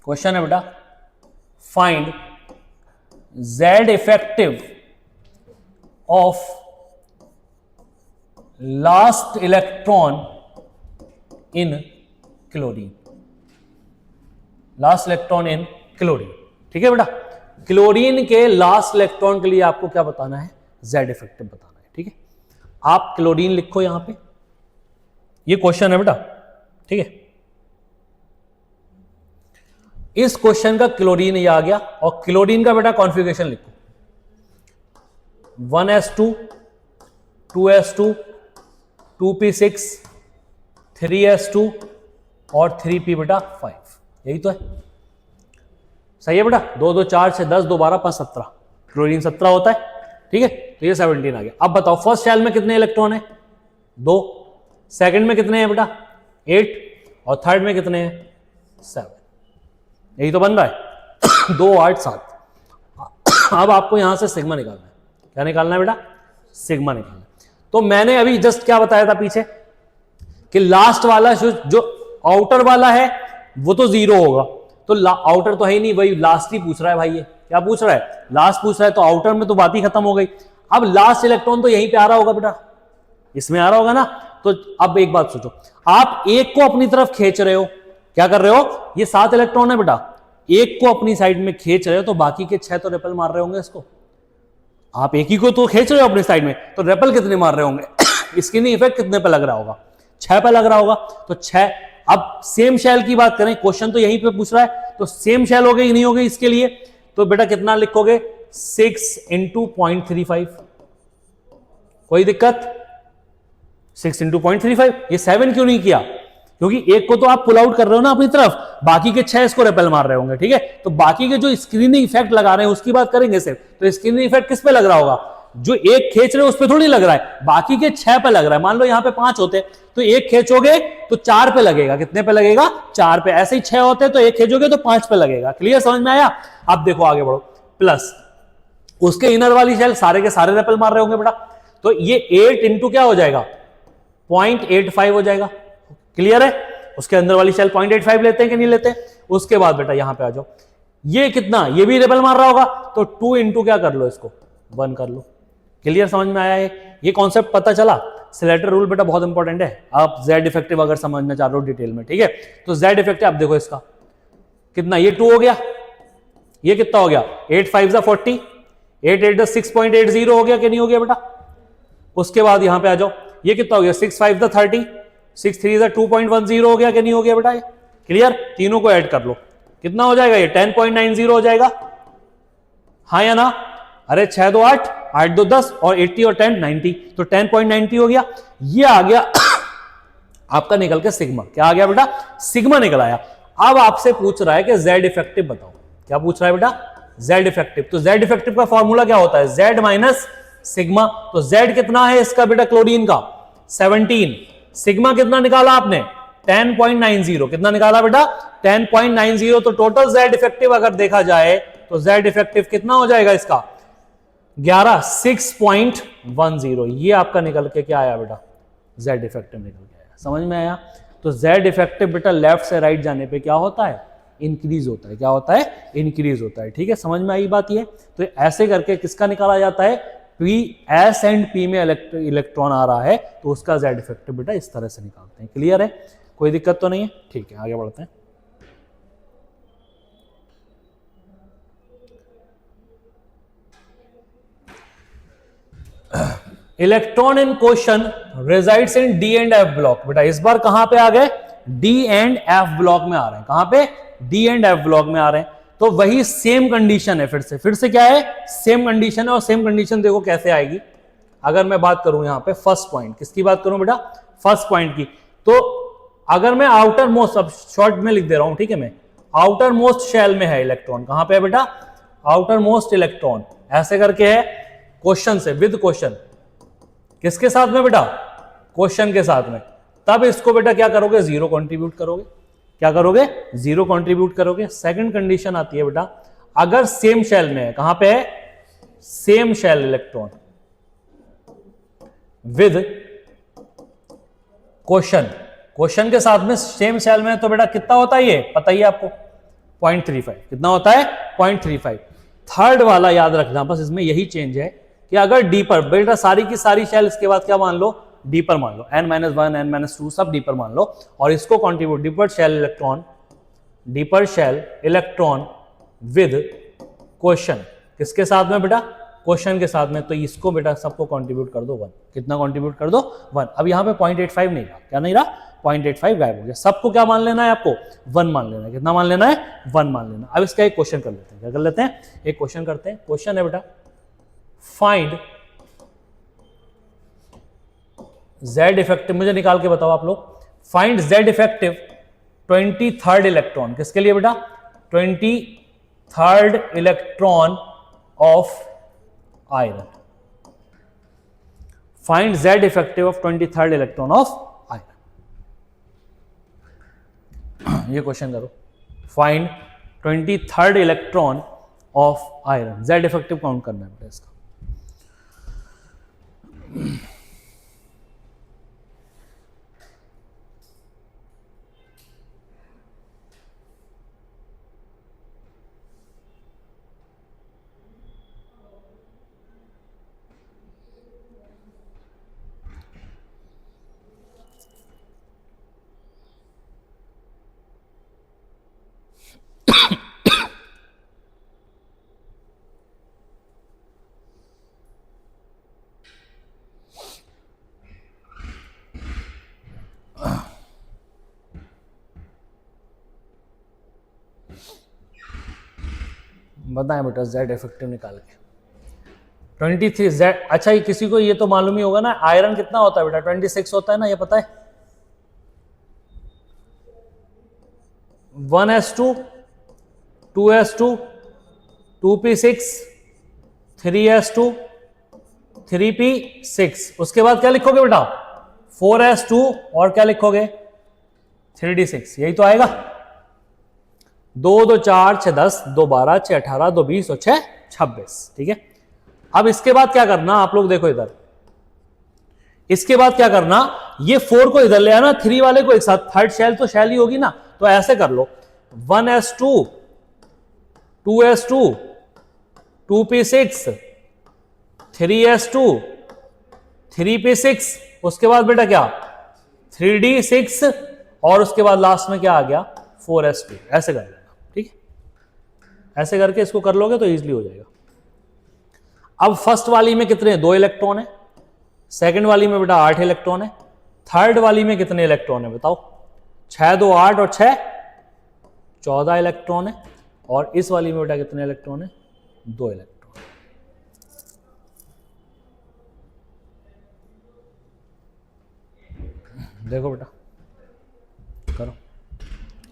क्वेश्चन है बेटा, find Z effective of last electron in chlorine. Last electron in chlorine. ठीक है बेटा, क्लोरीन के लास्ट इलेक्ट्रॉन के लिए आपको क्या बताना है? Z इफेक्टिव बताना है। ठीक है, आप क्लोरीन लिखो यहां पे, ये क्वेश्चन है बेटा। ठीक है, इस क्वेश्चन का क्लोरीन ये आ गया, और क्लोरीन का बेटा कॉन्फ़िगरेशन लिखो, 1s2 2s2 2p6 3s2 और 3p बेटा 5। यही तो है, सही है बेटा। 2 2 4 6 10 2 12 5 17, क्लोरीन 17 होता है। ठीक है, तो ये 17 आ गया। अब बताओ फर्स्ट शेल में कितने इलेक्ट्रॉन है? 2। सेकंड में कितने हैं बेटा? 8। और थर्ड में कितने हैं? 7। यही तो बन रहा है 2 8 7। अब आपको यहां से सिग्मा निकालना है। क्या निकालना है बेटा? सिग्मा निकालना है। तो मैंने अभी जस्ट क्या बताया था पीछे कि लास्ट वाला जो आउटर वाला है वो तो 0 होगा, तो आउटर तो है ही नहीं, वही लास्ट ही पूछ रहा है भाई। ये क्या पूछ रहा है? लास्ट पूछ रहा है, तो आउटर में तो बात ही खत्म हो गई। अब लास्ट इलेक्ट्रॉन तो यहीं पे आ रहा होगा बेटा, इसमें आ रहा होगा ना। तो अब एक बात सोचो, आप एक को अपनी तरफ खींच रहे हो, क्या कर रहे हो? ये 7 इलेक्ट्रॉन है बेटा, एक को अपनी साइड में खींच रहे हो, तो बाकी के 6 तो रेपल मार रहे होंगे इसको। आप एक ही को तो खींच रहे हो अपनी साइड में, तो रेपल कितने मार रहे होंगे? स्किनिंग इफेक्ट कितने पे लग रहा होगा? 6 पे लग रहा होगा। तो 6। अब सेम शेल की बात करें, क्वेश्चन तो यहीं पे पूछ रहा है, तो सेम शेल हो गई नहीं हो गई इसके लिए, तो बेटा कितना लिखोगे? 6 इंटू 0.35। कोई दिक्कत? 6 इंटू 0.35। ये 7 क्यों नहीं किया? क्योंकि एक को तो आप पुल आउट कर रहे हो ना अपनी तरफ, बाकी के 6 इसको रेपेल मार रहे होंगे, ठीक है। तो बाकी के जो स्क्रीनिंग इफेक्ट लगा रहे हैं उसकी बात करेंगे सिर्फ, तो स्क्रीनिंग इफेक्ट किस पे लग रहा होगा? जो एक खींच रहे हो उस पे थोड़ी लग रहा है, बाकी के 6 पे लग रहा है। मान लो यहाँ पे 5 होते तो एक खींचोगे तो 4 पे लगेगा। कितने पे लगेगा? 4 पे। ऐसे ही 6 होते तो एक खींचोगे तो 5 पे लगेगा। क्लियर, समझ में आया? अब देखो आगे बढ़ो। प्लस उसके इनर वाली शेल सारे के सारे रेपेल मार रहे होंगे बेटा, तो ये 8 इंटू क्या हो जाएगा? 0.85 हो जाएगा। क्लियर है? उसके अंदर वाली शेल 0.85 लेते हैं कि नहीं लेते? उसके बाद बेटा यहां पे आ जाओ, ये कितना? ये भी रेपेल मार रहा होगा, तो 2 इंटू क्या कर लो? इसको 1 कर लो। क्लियर, समझ में आया? ये कॉन्सेप्ट पता चला? सिलेटर रूल बेटा बहुत इंपॉर्टेंट है। आप जेड इफेक्टिव अगर समझना चाह रहे हो डिटेल में, ठीक है, तो जेड इफेक्टिव आप देखो इसका कितना, ये 2 हो गया, ये कितना हो गया? 8 5 40, 8 8 6.80 हो गया कि नहीं हो गया बेटा? उसके बाद यहां पे आ जाओ, ये कितना हो गया? 6 5 30, 6 3 2.10 हो गया कि नहीं हो गया बेटा? ये क्लियर? तीनों को ऐड कर लो, कितना हो जाएगा? ये 10.90 हो जाएगा, हाँ या ना? अरे 6 2 8, 8 2 10 और 80 और 10 90, तो 10.90 हो गया। ये आ गया आपका निकल के सिग्मा। क्या आ गया बेटा? सिग्मा निकल आया। अब आपसे पूछ रहा है कि जेड इफेक्टिव बताओ। क्या पूछ रहा है बेटा? Z effective. तो जेड इफेक्टिव का फॉर्मूला क्या होता है? Z minus sigma. तो जेड कितना है इसका बेटा क्लोरीन का? 17। सिग्मा कितना निकाला आपने? 10.90। कितना निकाला बेटा? 10.90। तो टोटल जेड इफेक्टिव अगर देखा जाए तो जेड इफेक्टिव कितना हो जाएगा इसका? 11, 6.10। ये आपका निकल के क्या आया बेटा? जेड इफेक्टिव निकल के आया। समझ में आया? तो जेड इफेक्टिव बेटा लेफ्ट से राइट जाने पे क्या होता है? इंक्रीज होता है। क्या होता है? इंक्रीज होता है। ठीक है, समझ में आई बात ये? तो ऐसे करके किसका निकाला जाता है? पी, एस एंड पी में इलेक्ट्रॉन आ रहा है तो उसका जेड इफेक्टिव बेटा इस तरह से निकालते हैं। क्लियर है? कोई दिक्कत तो नहीं है? ठीक है, आगे बढ़ते हैं। Electron in question resides in d and f block. बेटा इस बार कहां पे आ गए? डी एंड एफ ब्लॉक में आ रहे हैं। कहां पे? डी एंड एफ ब्लॉक में आ रहे हैं। तो वही सेम कंडीशन है, फिर से क्या है? सेम कंडीशन है। और सेम कंडीशन देखो कैसे आएगी। अगर मैं बात करूं यहां पे फर्स्ट पॉइंट, किसकी बात करूं बेटा? फर्स्ट पॉइंट की। तो अगर मैं आउटर मोस्ट, अब शॉर्ट में लिख दे रहा हूं, ठीक है, मैं आउटर मोस्ट शेल में है इलेक्ट्रॉन। कहां पे है बेटा? आउटर मोस्ट इलेक्ट्रॉन ऐसे करके है क्वेश्चन से, विद क्वेश्चन। किसके साथ में बेटा? क्वेश्चन के साथ में। तब इसको बेटा क्या करोगे? 0 कंट्रीब्यूट करोगे। क्या करोगे? 0 कंट्रीब्यूट करोगे। सेकंड कंडीशन आती है बेटा, अगर सेम शेल में है। कहां पे है? Same shell electron with question. Question के साथ में सेम शेल में है तो बेटा कितना होता है? ये पता ही है आपको, 0.35। कितना होता है? 0.35। थर्ड वाला याद रखना, बस इसमें यही चेंज है कि अगर डीपर, बेटा सारी की सारी शेल इसके बाद क्या मान लो? डीपर मान लो। n-1 n-2 सब डीपर मान लो और इसको contribute, deeper shell electron with question. किसके साथ में बेटा? क्वेश्चन के साथ में। तो इसको बेटा सबको कंट्रीब्यूट कर दो 1। कितना कंट्रीब्यूट कर दो? 1। अब यहां पे 0.85 नहीं रहा। क्या नहीं रहा? 0.85 गायब हो गया। सबको क्या मान लेना है आपको? 1 मान लेना है। कितना मान लेना है? 1 मान लेना। अब इसका एक क्वेश्चन कर लेते हैं। क्या कर लेते हैं? एक क्वेश्चन करते हैं। क्वेश्चन है बेटा, फाइंड जेड इफेक्टिव। मुझे निकाल के बताओ आप लोग। Find Z effective 23rd electron. किसके लिए बेटा? 23rd electron of iron. Find Z effective of 23rd electron of iron. ये क्वेश्चन करो। Find 23rd electron of iron. Z effective count करना है बेटा इसका। बताएं बेटा जेड इफेक्टिव निकाल के 23 जेड। अच्छा ये किसी को ये तो मालूम ही होगा ना, आयरन कितना होता है बेटा 26 होता है ना, ये पता है। 1s2 2s2 2p6 3s2 3p6, उसके बाद क्या लिखोगे बेटा 4s2 और क्या लिखोगे 3d6, यही तो आएगा। 2 2 4 6 10 2 12 6 18 2 20 और 6 26, ठीक है। अब इसके बाद क्या करना आप लोग देखो इधर, इसके बाद क्या करना, ये 4 को इधर ले आना, 3 वाले को एक साथ, थर्ड शेल तो शेल ही होगी ना, तो ऐसे कर लो 1s2 2s2 2p6 3s2 3p6, उसके बाद बेटा क्या 3d6 और उसके बाद लास्ट में क्या आ गया 4s2, ऐसे कर लेना, ठीक है। ऐसे करके इसको कर लोगे तो इजीली हो जाएगा। अब फर्स्ट वाली में कितने 2 इलेक्ट्रॉन है, सेकंड वाली में बेटा 8 इलेक्ट्रॉन है, थर्ड वाली में कितने इलेक्ट्रॉन है बताओ 6 2 8 और 6 14 इलेक्ट्रॉन है, और इस वाली में बेटा कितने इलेक्ट्रॉन है 2 इलेक्ट्रॉन। देखो बेटा करो,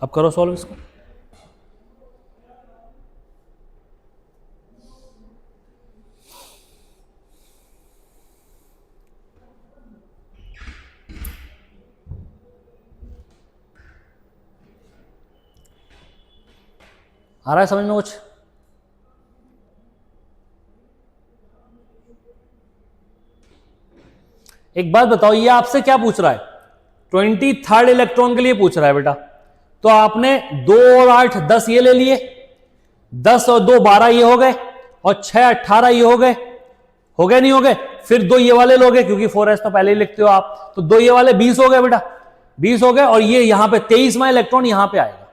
अब करो सॉल्व इसको। आ रहा है समझ में कुछ? एक बात बताओ, ये आपसे क्या पूछ रहा है 23rd इलेक्ट्रॉन के लिए पूछ रहा है बेटा, तो आपने 2 और 8 10 ये ले लिए, 10 और 2 12 ये हो गए, और 6 18 ये हो गए नहीं हो गए, फिर 2 ये वाले लोगे क्योंकि 4s तो पहले ही लिखते हो आप, तो 2 ये वाले 20 हो गए बेटा, 20 हो गए, और ये यहां पे 23वां इलेक्ट्रॉन यहां पे आएगा।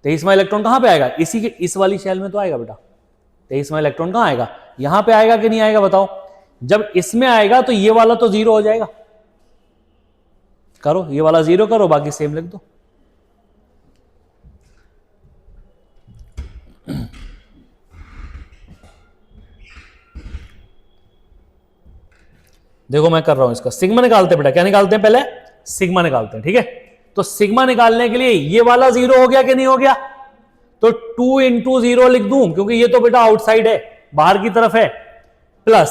23वां इलेक्ट्रॉन कहां पे आएगा, इसी के इस वाली शेल में तो आएगा बेटा। 23वां इलेक्ट्रॉन कहां आएगा, यहां पे आएगा कि नहीं आएगा बताओ। जब इसमें आएगा तो ये वाला तो 0 हो जाएगा, करो ये वाला 0 करो, बाकी सेम लिख दो। देखो मैं कर रहा हूं इसका, सिग्मा निकालते हैं बेटा, क्या निकालते हैं पहले सिग्मा निकालते हैं, ठीक है। तो सिग्मा निकालने के लिए ये वाला 0 हो गया कि नहीं हो गया, तो 2 इंटू 0 लिख दूं क्योंकि ये तो बेटा आउटसाइड है, बाहर की तरफ है, प्लस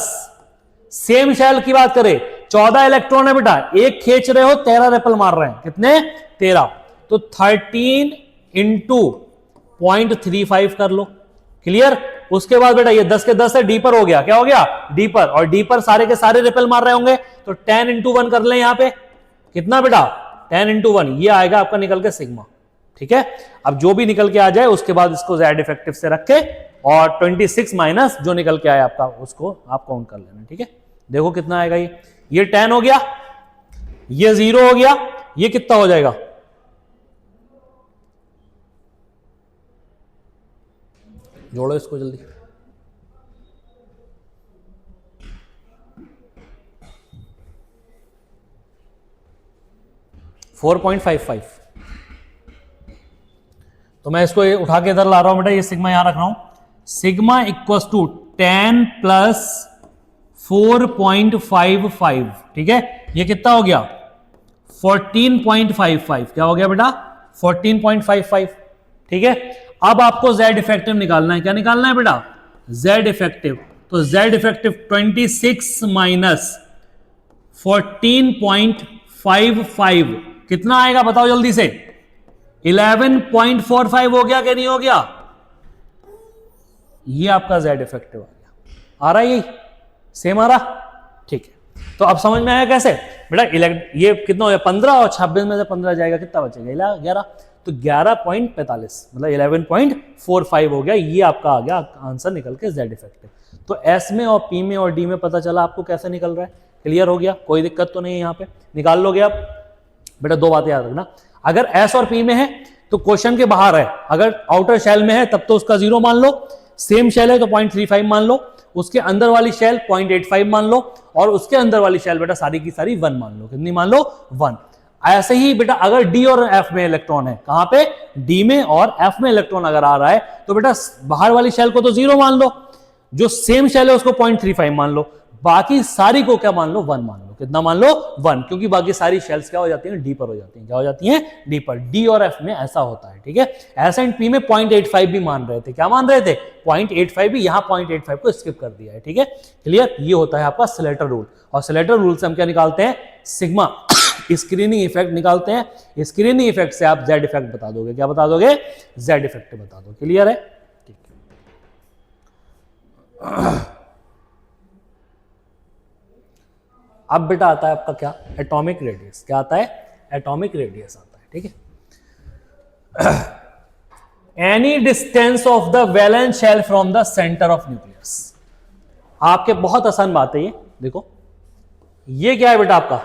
सेम शेल की बात करें 14 इलेक्ट्रॉन है बेटा, एक खींच रहे हो 13 रेपल मार रहे हैं, कितने 13, तो 13 इंटू 0.35 कर लो, क्लियर। उसके बाद बेटा ये 10 के 10 है, डी पर हो गया, क्या हो गया डी पर, और डी पर सारे के सारे रेपल मार रहे होंगे, तो 10 इंटू 1 कर ले, यहां पे कितना बेटा 10 इंटू 1, ये आएगा आपका निकल के सिग्मा, ठीक है। अब जो भी निकल के आ जाए उसके बाद इसको जेड इफेक्टिव से रख के और 26 माइनस जो निकल के आया आपका उसको आप काउंट कर लेना, ठीक है। देखो कितना आएगा, ये 10 हो गया, ये 0 हो गया, ये कितना हो जाएगा, जोड़ो इसको जल्दी, $4.55। तो मैं इसको उठा के इधर ला रहा हूं बेटा, ये सिग्मा यहां रख रहा हूं, सिग्मा इक्वल्स टू 10 प्लस 4.55, ठीक है। ये कितना हो गया 14.55, क्या हो गया बेटा 14.55, ठीक है। अब आपको z इफेक्टिव निकालना है, क्या निकालना है बेटा z इफेक्टिव, तो z इफेक्टिव 26 माइनस 14.55 कितना आएगा बताओ जल्दी से, 11.45 हो गया कि नहीं हो गया, ये आपका z इफेक्टिव आ गया। आ रहा है यही सेम आ रहा, ठीक है। तो अब समझ में आया कैसे बेटा, ये कितना हो गया 15 और 26 में से 15 जाएगा, कितना बचेगा 11, तो 11.45 मतलब 11.45 हो गया, ये आपका आ गया आंसर निकल के z इफेक्टिव। तो s में और p में और d में पता चला आपको कैसे निकल रहा है, क्लियर हो गया, कोई दिक्कत तो नहीं है, यहाँ पे निकाल लोगे आप बेटा। दो बातें याद रखना, अगर s और p में है तो क्वेश्चन के बाहर है, अगर आउटर शेल में है तब तो उसका 0 मान लो, सेम शेल है तो 0.35 मान लो, उसके अंदर वाली शेल 0.85 मान लो, और उसके अंदर वाली शेल बेटा सारी की सारी 1 मान लो, कितनी मान लो 1। ऐसे ही बेटा अगर डी और एफ में इलेक्ट्रॉन है, कहां पे, डी में और एफ में इलेक्ट्रॉन अगर आ रहा है तो बेटा बाहर वाली शेल को तो 0 मान लो, जो सेम शेल है उसको 0.35 मान लो, बाकी सारी को क्या मान लो, 1 मान लो। कितना मान लो, 1, क्योंकि बाकी सारी शेल्स क्या हो जाती हैं, डी पर हो जाती हैं। क्या हो जाती हैं, डी पर। डी और एफ में ऐसा होता है, ठीक है। एस एंड पी में 0.85 भी मान रहे थे, क्या मान रहे थे, 0.85 भी, यहां 0.85 को स्किप कर दिया है, ठीक है, क्लियर। ये होता है आपका स्लेटर रूल, और स्लेटर रूल से हम क्या निकालते हैं, सिग्मा स्क्रीनिंग इफेक्ट निकालते हैं। स्क्रीनिंग इफेक्ट से आप जेड इफेक्ट बता दोगे, क्या बता दोगे, जेड इफेक्ट बता दो, क्लियर है, ठीक है। अब बेटा आता है आपका क्या, एटॉमिक रेडियस। क्या आता है, एटॉमिक रेडियस आता है, ठीक है। Any distance of the valence shell from the centre of nucleus. आपके बहुत आसान बात है ये, देखो ये क्या है बेटा आपका,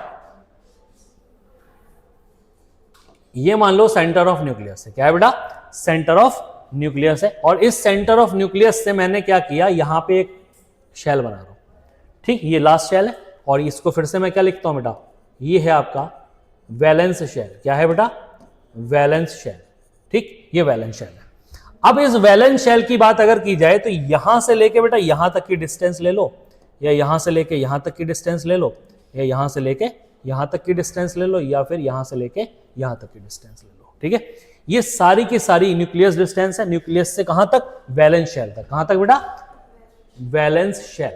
ये मान लो सेंटर ऑफ न्यूक्लियस है, क्या है बेटा, सेंटर ऑफ न्यूक्लियस है। और इस सेंटर ऑफ न्यूक्लियस से मैंने क्या किया, यहां पे एक शेल बना रहा हूं, ठीक, ये लास्ट शेल है, और इसको फिर से मैं क्या लिखता हूं बेटा, ये है आपका वैलेंस शेल। क्या है बेटा, वैलेंस शेल, ठीक, ये वैलेंस शेल है। अब इस वैलेंस शेल की बात अगर की जाए तो यहां से लेके बेटा यहां तक की डिस्टेंस ले लो, या यहां से लेके यहां तक की डिस्टेंस ले लो, या यहां से लेके यहां तक की डिस्टेंस ले लो, या फिर यहां से लेके यहां तक की डिस्टेंस ले लो, ठीक है। ये सारी की सारी न्यूक्लियस डिस्टेंस है, न्यूक्लियस से कहां तक, वैलेंस शेल तक। कहां तक बेटा, valence shell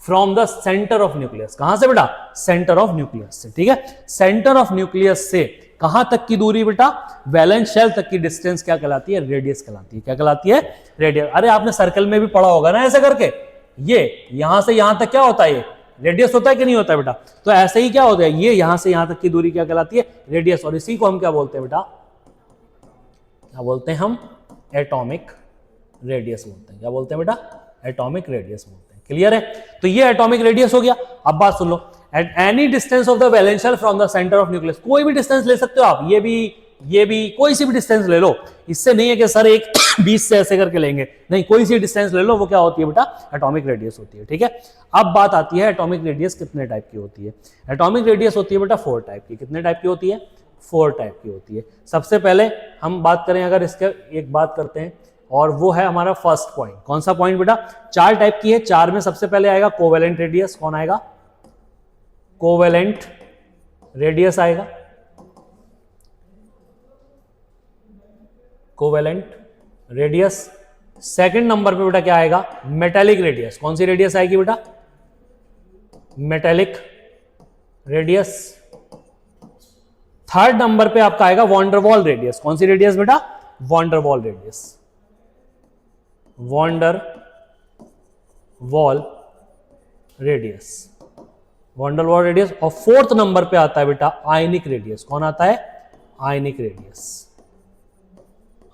from the centre of nucleus. कहां से बेटा, सेंटर ऑफ न्यूक्लियस से, ठीक है। सेंटर ऑफ न्यूक्लियस से कहां तक की दूरी बेटा, वैलेंस शेल तक की डिस्टेंस क्या कहलाती है, रेडियस कहलाती है। क्या कहलाती है, रेडियस। अरे आपने सर्कल में भी पढ़ा होगा ना ऐसे करके, ये यहां से यहां तक क्या होता है, ये रेडियस होता है कि नहीं होता है बेटा। तो ऐसे ही क्या होता है, ये यहां से यहां तक की दूरी क्या कहलाती है, रेडियस। और इसी को हम क्या बोलते हैं बेटा, क्या बोलते हैं हम, एटॉमिक रेडियस बोलते हैं। क्या बोलते हैं बेटा, एटॉमिक रेडियस बोलते हैं, क्लियर है। तो ये एटॉमिक रेडियस हो गया। अब बात सुन लो, at any distance of the valence shell from the centre of nucleus. कोई भी डिस्टेंस ले सकते हो आप, ये भी कोई सी भी डिस्टेंस ले लो। इससे नहीं है कि सर एक 20 से ऐसे करके लेंगे, नहीं, कोई सी डिस्टेंस ले लो, वो क्या होती है बेटा, एटॉमिक रेडियस होती है, ठीक है। अब बात आती है एटॉमिक रेडियस कितने टाइप की होती है। एटॉमिक रेडियस होती है बेटा 4 टाइप की। कितने टाइप की होती है, 4 टाइप की होती है। सबसे पहले हम बात करें अगर इसके, एक बात करते हैं, और वो है हमारा फर्स्ट पॉइंट। कौन सा पॉइंट बेटा, 4 टाइप की है। 4 में सबसे पहले आएगा कोवेलेंट रेडियस। कौन आएगा, कोवेलेंट रेडियस आएगा, कोवेलेंट रेडियस। सेकंड नंबर पे बेटा क्या आएगा, मेटेलिक रेडियस। कौन सी रेडियस आएगी बेटा, मेटेलिक रेडियस। थर्ड नंबर पे आपका आएगा वॉन्डरवॉल रेडियस। कौन सी रेडियस बेटा, Van der Waal radius, Van der Waal radius, Van der Waal radius. और फोर्थ नंबर पे आता है बेटा आयनिक रेडियस। कौन आता है, आयनिक रेडियस,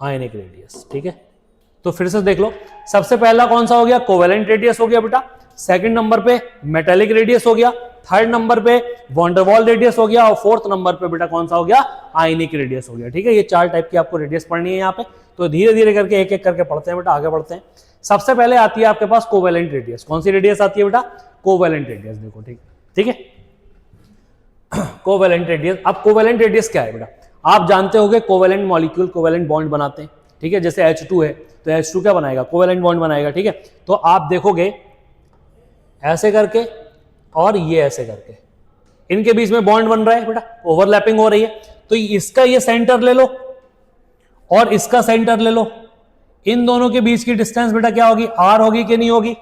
आयनिक रेडियस, ठीक है। तो फिर से देख लो, सबसे पहला कौन सा हो गया, कोवेलेंट रेडियस हो गया बेटा। सेकंड नंबर पे मेटेलिक रेडियस हो गया। थर्ड नंबर पे वॉन्डरवॉल रेडियस हो गया। और फोर्थ नंबर पे बेटा कौन सा हो गया, आयनिक रेडियस हो गया, ठीक है। ये 4 टाइप की आपको रेडियस पढ़नी है यहाँ पे। तो धीरे धीरे करके एक एक करके पढ़ते हैं बेटा, आगे बढ़ते हैं। सबसे पहले आती है आपके पास कोवेलेंट रेडियस। कौन सी रेडियस आती है बेटा, कोवेलेंट रेडियस। देखो ठीक है, कोवेलेंट रेडियस। अब कोवेलेंट रेडियस क्या है बेटा, आप जानते होंगे कोवेलेंट मॉलिक्यूल कोवेलेंट बॉन्ड बनाते हैं, ठीक है। जैसे H2 है तो H2 क्या बनाएगा, कोवेलेंट बॉन्ड बनाएगा, ठीक है। तो आप देखोगे ऐसे करके और ये ऐसे करके, इनके बीच में बॉन्ड बन रहा है बेटा, ओवरलैपिंग हो रही है। तो इसका ये सेंटर ले लो और इसका सेंटर ले लो, इन दोनों के बीच की डिस्टेंस बेटा क्या होगी, r होगी कि नहीं होगी,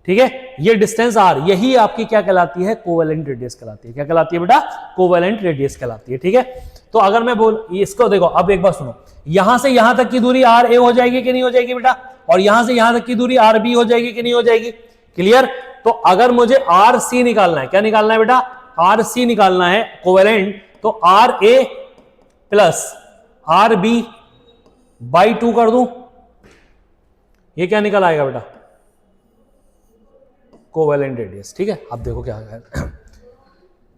ठीक है। ये डिस्टेंस r, यही आपकी क्या कहलाती है, कोवेलेंट रेडियस कहलाती है। क्या कहलाती है बेटा, कोवेलेंट रेडियस कहलाती है, ठीक है। तो अगर मैं बोल, इसको देखो, अब एक बार सुनो, यहां से यहां तक की दूरी r a हो जाएगी कि नहीं हो जाएगी बेटा, और यहां से यहां तक की दूरी r b हो जाएगी कि नहीं हो जाएगी, क्लियर। तो अगर मुझे r c निकालना है, क्या निकालना है बेटा, r c निकालना है कोवेलेंट, तो r a plus r b by 2 कर दूं, ये क्या निकल आएगा बेटा, कोवेलेंट रेडियस, ठीक है। अब देखो क्या है,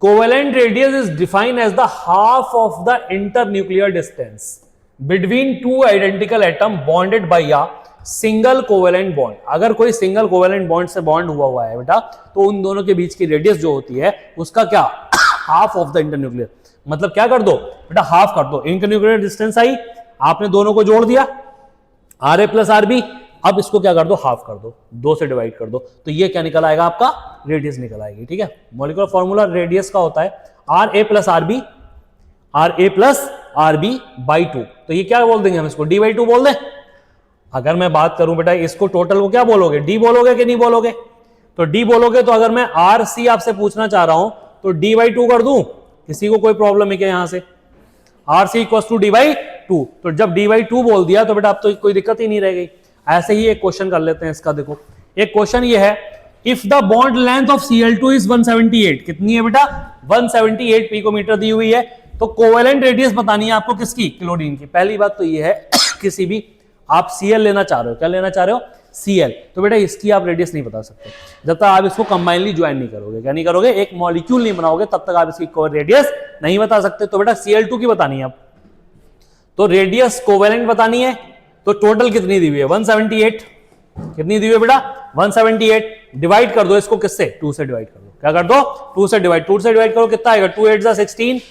covalent radius is defined as the half of the internuclear distance between 2 identical atom bonded by a single covalent bond. अगर कोई सिंगल कोवेलेंट बॉन्ड से बॉन्ड हुआ है बेटा, तो उन दोनों के बीच की रेडियस जो होती है उसका क्या, हाफ ऑफ द इंटरन्यूक्लियर, मतलब क्या कर दो बेटा, हाफ कर दो। इंटरन्यूक्लियर डिस्टेंस आई, आपने दोनों को जोड़ दिया, R A plus R B. अब इसको क्या कर दो, हाफ कर दो, 2 से डिवाइड कर दो, तो ये क्या निकल आएगा, आपका रेडियस निकल आएगी। ठीक है, मॉलिक्यूलर फॉर्मूला रेडियस का होता है R A plus R B, R A plus R B by 2। तो ये क्या बोल देंगे हम, इसको डी बाई 2 बोल दें। अगर मैं बात करूं बेटा इसको टोटल को क्या बोलोगे, डी बोलोगे कि नहीं बोलोगे, तो डी बोलोगे। तो अगर मैं आर सी आपसे पूछना चाह रहा हूं तो डी बाई 2 कर दूं, किसी को कोई प्रॉब्लम है क्या यहां से, R C equal to D by 2। तो जब डी बाई 2 बोल दिया तो बेटा अब तो कोई दिक्कत ही नहीं रह गई। ऐसे ही एक क्वेश्चन कर लेते हैं इसका। देखो एक क्वेश्चन ये है, if the bond length of Cl2 is 178, कितनी है बेटा, 178 पिकोमीटर दी हुई है। तो कोवेलेंट रेडियस बतानी है आपको, किसकी, क्लोरीन की। पहली बात तो ये है किसी भी आप Cl लेना चाह रहे हो, क्या लेना चाह रहे हो, Cl, तो बेटा इसकी आप रेडियस नहीं बता सकते जब तक आप इसको कंबाइनली ज्वाइन नहीं करोगे। क्या नहीं करोगे, एक मॉलिक्यूल नहीं बनाओगे, तब तक आप इसकी रेडियस नहीं बता सकते। तो बेटा Cl2 की बतानी है आप, तो रेडियस कोवेलेंट बतानी है। तो टोटल कितनी दी हुई है, 178, कितनी दी हुई है बेटा, 178। डिवाइड कर दो इसको किससे, 2 से डिवाइड कर दो। क्या कर दो, 2 से डिवाइड करो, कितना आएगा, 2 8 16,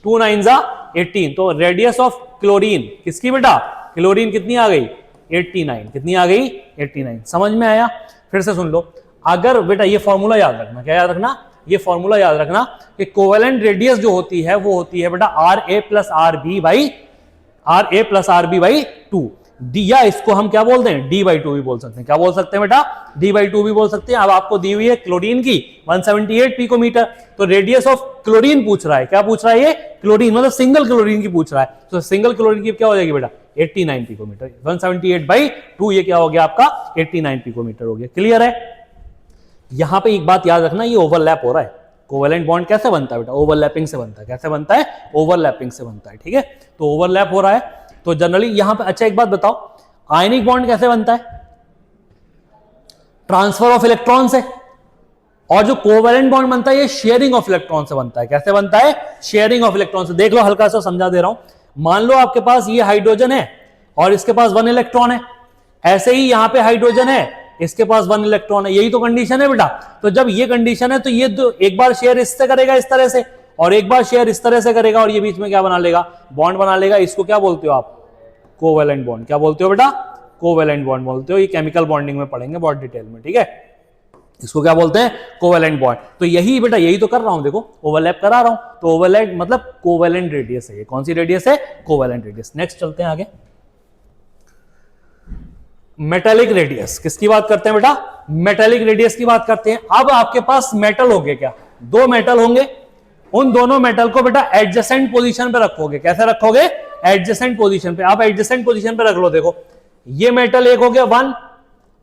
2 9 18। तो रेडियस ऑफ क्लोरीन किसकी बेटा, क्लोरीन कितनी आ गई, 89, कितनी आ गई, 89। समझ में आया, फिर से सुन लो। अगर बेटा ये फॉर्मूला याद रखना, क्या याद रखना, ये फॉर्मूला याद रखना कि कोवेलेंट रेडियस जो होती है वो होती है बेटा R A plus R B by 2 D, या इसको हम क्या बोलते हैं, डी बाई 2 भी बोल सकते हैं। क्या बोल सकते हैं बेटा, डी बाई 2 भी बोल सकते हैं। अब आपको दी हुई है क्लोरीन की 178 पिकोमीटर, तो रेडियस ऑफ क्लोरीन पूछ रहा है, क्या पूछ रहा है ये, क्लोरीन मतलब सिंगल क्लोरीन की पूछ रहा है। तो सिंगल क्लोरीन की क्या हो जाएगी बेटा, 89 पिकोमीटर, 178 बाई 2, ये क्या हो गया आपका 89 पिकोमीटर हो गया। क्लियर है। यहां पे एक बात याद रखना, ये ओवरलैप हो रहा है। कोवेलेंट बॉन्ड कैसे बनता है बेटा, ओवरलैपिंग से बनता है। कैसे बनता है, ओवरलैपिंग से बनता है। ठीक है, तो ओवरलैप हो रहा है, तो जनरली यहां पे। अच्छा एक बात बताओ, आयनिक बॉन्ड कैसे बनता है, ट्रांसफर ऑफ इलेक्ट्रॉन से। और जो कोवेलेंट बॉन्ड बनता है ये शेयरिंग ऑफ इलेक्ट्रॉन से बनता है। कैसे बनता है, शेयरिंग ऑफ इलेक्ट्रॉन से। देख लो, हल्का सा समझा दे रहा हूं। मान लो आपके पास ये हाइड्रोजन है और इसके पास 1 इलेक्ट्रॉन है, ऐसे ही यहां पे हाइड्रोजन है, इसके पास 1 इलेक्ट्रॉन है, यही तो कंडीशन है बेटा। तो जब ये कंडीशन है तो ये तो एक बार शेयर इससे करेगा इस तरह से, और एक बार शेयर इस तरह से करेगा, और ये बीच में क्या बना लेगा, बॉन्ड बना लेगा। इसको क्या बोलते हो आप, कोवेलेंट बॉन्ड। क्या बोलते हो बेटा, कोवेलेंट बॉन्ड बोलते हो। ये केमिकल बॉन्डिंग में पढ़ेंगे बहुत डिटेल में। ठीक है, इसको क्या बोलते हैं, कोवेलेंट बॉन्ड। तो यही बेटा, यही तो कर रहा हूं, देखो ओवरलैप करा रहा हूं। तो ओवरलैप मतलब कोवेलेंट रेडियस है। ये कौन सी रेडियस है, कोवेलेंट रेडियस। नेक्स्ट चलते हैं आगे, मेटेलिक रेडियस। किसकी बात करते हैं बेटा, मेटेलिक रेडियस की बात करते हैं। अब आपके पास मेटल होंगे, क्या 2 मेटल होंगे, उन दोनों मेटल को बेटा एडजेसेंट पोजीशन पे रखोगे। कैसे रखोगे, एडजेसेंट पोजीशन पे। आप एडजेसेंट पोजीशन पे रख लो। देखो ये मेटल एक हो गया 1,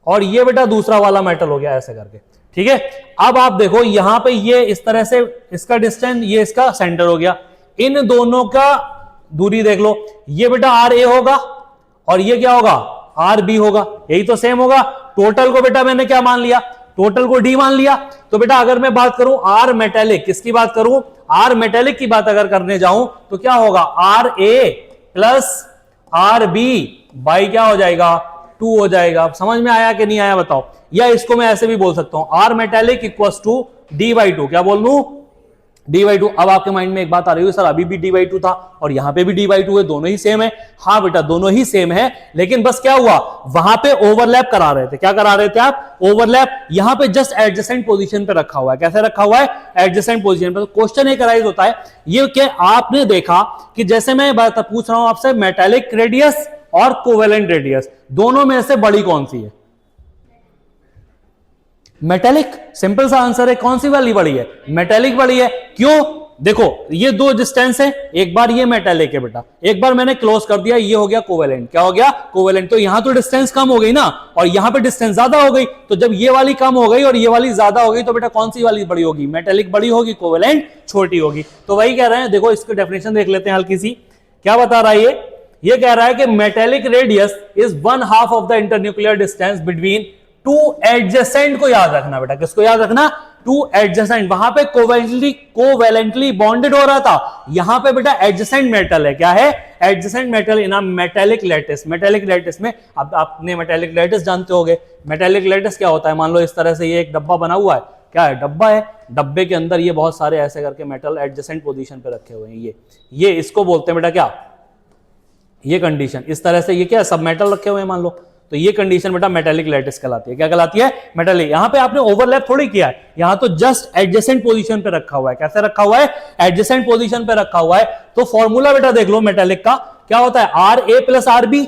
और ये बेटा दूसरा वाला मेटल हो गया, ऐसे करके। ठीक है, अब आप देखो यहां पे ये इस तरह से, इसका डिस्टेंस, ये इसका सेंटर हो गया। इन दोनों का दूरी देख लो, ये बेटा आर ए होगा और ये क्या होगा, आर बी होगा। यही तो सेम होगा। टोटल को बेटा मैंने क्या मान लिया, टोटल को डी मान लिया। तो बेटा अगर मैं बात करूं आर मेटेलिक, किसकी बात करूं, आर मेटेलिक की बात अगर करने जाऊं तो क्या होगा, R A plus R B by क्या हो जाएगा, 2 हो जाएगा। समझ में आया कि नहीं आया बताओ। या इसको मैं ऐसे भी बोल सकता हूं, R metallic equals to D by 2। क्या बोल लूं, डी बाई 2। अब आपके माइंड में एक बात आ रही है, सर अभी भी डी बाई 2 था और यहां पे भी डी बाई 2 है, दोनों ही सेम है। हाँ बेटा दोनों ही सेम है, लेकिन बस क्या हुआ, वहां पे ओवरलैप करा रहे थे। क्या करा रहे थे आप, ओवरलैप। यहां पे जस्ट एडजेसेंट पोजीशन पे रखा हुआ है। कैसे रखा हुआ है, एडजेसेंट पोजीशन पे। तो क्वेश्चन एक अराइज होता है ये कि आपने देखा कि जैसे मैं बात पूछ रहा हूं आपसे, मेटेलिक रेडियस और कोवेलेंट रेडियस, दोनों में से बड़ी कौन सी है, मेटेलिक। सिंपल सा आंसर है, कौन सी वाली बड़ी है, मेटेलिक बड़ी है। क्यों, देखो ये 2 डिस्टेंस है, एक बार ये मेटेलिक है बेटा, एक बार मैंने क्लोज कर दिया, ये हो गया कोवेलेंट। क्या हो गया, कोवेलेंट। तो यहां तो डिस्टेंस कम हो गई ना, और यहां पे डिस्टेंस ज्यादा हो गई। तो जब ये वाली कम हो गई और ये वाली ज्यादा हो गई, तो बेटा कौन सी वाली बड़ी होगी, मेटेलिक बड़ी होगी, कोवेलेंट छोटी होगी। तो वही कह रहे हैं, देखो इसकी डेफिनेशन देख लेते हैं हल्की सी। क्या बता रहा है ये कह रहा है कि metallic radius is 1/2 of the internuclear distance between 2 adjacent. को याद रखना बेटा, किसको याद रखना, 2 एडजेसेंट। वहां पे कोवेलेंटली बॉन्डेड हो रहा था, यहां पे बेटा एडजेसेंट मेटल है। क्या है, adjacent metal in a metallic lattice. Metallic lattice में, अब आपने मेटेलिक लैटिस जानते होगे। मेटेलिक लैटिस क्या होता है, मान लो इस तरह से ये एक डब्बा बना हुआ है, क्या है, डब्बा है। डब्बे के अंदर ये बहुत सारे ऐसे करके मेटल एडजेसेंट पोजीशन पे रखे हुए हैं। ये इसको बोलते हैं बेटा क्या, ये कंडीशन इस तरह से, ये क्या सब मेटल रखे हुए हैं मान लो, तो ये कंडीशन बेटा मेटेलिक लैटिस कहलाती है। क्या कहलाती है, मेटेलिक। यहां पे आपने ओवरलैप थोड़ी किया है, यहां तो जस्ट एडजेसेंट पोजीशन पे रखा हुआ है। कैसे रखा हुआ है, एडजेसेंट पोजीशन पे रखा हुआ है। तो फॉर्मूला बेटा देख लो मेटेलिक का क्या होता है, R A plus R B,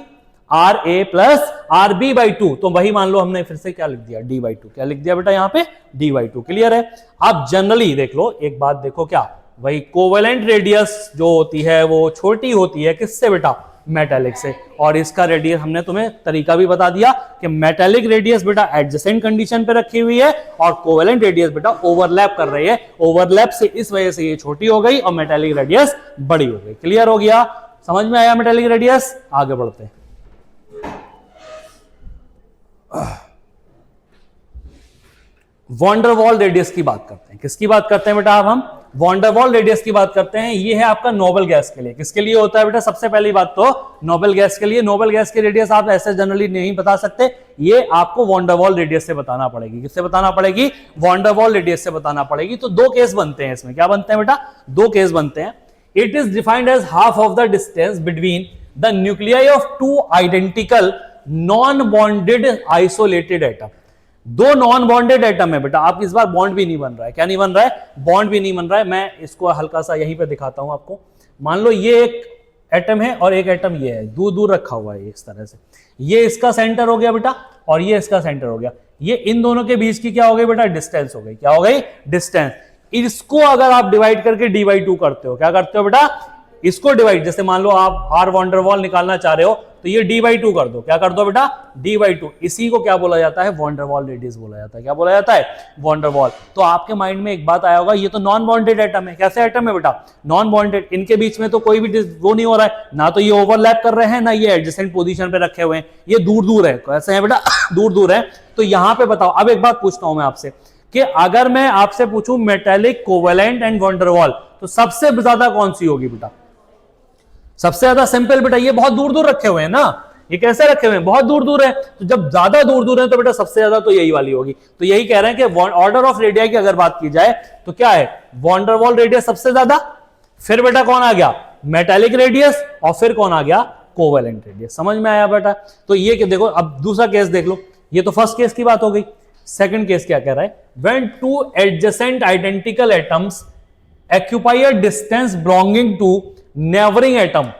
R A plus R B by two. तो वही मान लो हमने फिर से क्या लिख दिया, डी बाई टू। क्या लिख दिया बेटा यहां पे, डी बाई टू। क्लियर है। आप जनरली देख लो, एक बात देखो, क्या वही कोवेलेंट रेडियस जो होती है वो छोटी होती है किससे बेटा, मेटेलिक से। और इसका रेडियस हमने तुम्हें तरीका भी बता दिया कि मेटेलिक रेडियस बेटा एडजेसेंट कंडीशन पे रखी हुई है और कोवेलेंट रेडियस बेटा ओवरलैप कर रही है। ओवरलैप से इस वजह से ये छोटी हो गई और मेटेलिक रेडियस बड़ी हो गई। क्लियर हो गया, समझ में आया मेटेलिक रेडियस। आगे बढ़ते हैं। वॉन डर वॉल रेडियस की बात करते हैं। किसकी बात करते हैं बेटा, अब हम वॉन डर वॉल रेडियस की बात करते हैं। ये है आपका नोबल गैस के लिए। किसके लिए होता है बेटा, सबसे पहली बात तो नोबल गैस के लिए। नोबल गैस की रेडियस आप ऐसे जनरली नहीं बता सकते, ये आपको वॉन डर वॉल रेडियस से बताना पड़ेगी। किससे बताना पड़ेगी, वॉन डर वॉल रेडियस से बताना पड़ेगी। तो दो केस बनते हैं इसमें। क्या बनते हैं बेटा, दो केस बनते हैं। It is defined as half of the distance between the nuclei of two identical non bonded isolated atom. दो नॉन बॉन्डेड एटम है बेटा, आप इस बार बॉन्ड भी नहीं बन रहा है। क्या नहीं बन रहा है, बॉन्ड भी नहीं बन रहा है। मैं इसको हल्का सा यहीं पे दिखाता हूं आपको। मान लो ये एक एटम है और एक एटम ये है, दूर दूर रखा हुआ है इस तरह से। ये इसका सेंटर हो गया बेटा और ये इसका सेंटर हो गया। ये इन दोनों के बीच की क्या हो गई बेटा, डिस्टेंस हो गई। क्या हो गई, डिस्टेंस। इसको अगर आप डिवाइड करके डी बाई टू करते हो, क्या करते हो बेटा, इसको डिवाइड, जैसे मान लो आप आर वॉन डर वॉल निकालना चाह रहे हो तो ये डी बाई टू कर दो। क्या कर दो बेटा, डी बाई टू। इसी को क्या बोला जाता है, वॉन डर वॉल रेडियस बोला जाता है। क्या बोला जाता है, वॉन डर वॉल। तो आपके माइंड में एक बात आया होगा, ये तो नॉन बॉन्डेड एटम है। कैसे एटम है बेटा, नॉन बॉन्डेड। इनके बीच में तो कोई भी वो नहीं हो रहा है, ना तो ये ओवरलैप कर रहे हैं ना ये एडजेसेंट पोजीशन पे रखे हुए हैं। ये दूर दूर है। कैसे है बेटा, दूर दूर है। तो यहां पे बताओ, अब एक बात पूछता हूं मैं आपसे कि अगर मैं आपसे पूछूं metallic, covalent and Van der Waal, तो सबसे ज्यादा कौन सी होगी बेटा, सबसे ज्यादा सिंपल बेटा, ये बहुत दूर दूर रखे हुए हैं ना। ये कैसे रखे हुए हैं, बहुत दूर दूर है। तो जब ज्यादा दूर दूर है तो बेटा सबसे ज्यादा तो यही वाली होगी। तो यही कह रहे हैं कि ऑर्डर ऑफ रेडिया की अगर बात की जाए तो क्या है, वॉन डर वॉल रेडियस सबसे ज्यादा, फिर बेटा कौन आ गया, मेटेलिक रेडियस, और फिर कौन आ गया, कोवेलेंट रेडियस। समझ में आया बेटा। तो ये कि देखो, अब दूसरा केस देख लो। ये तो फर्स्ट केस की बात हो गई। सेकंड केस क्या कह रहा है, when two adjacent identical atoms occupy a distance belonging to neighbouring atom,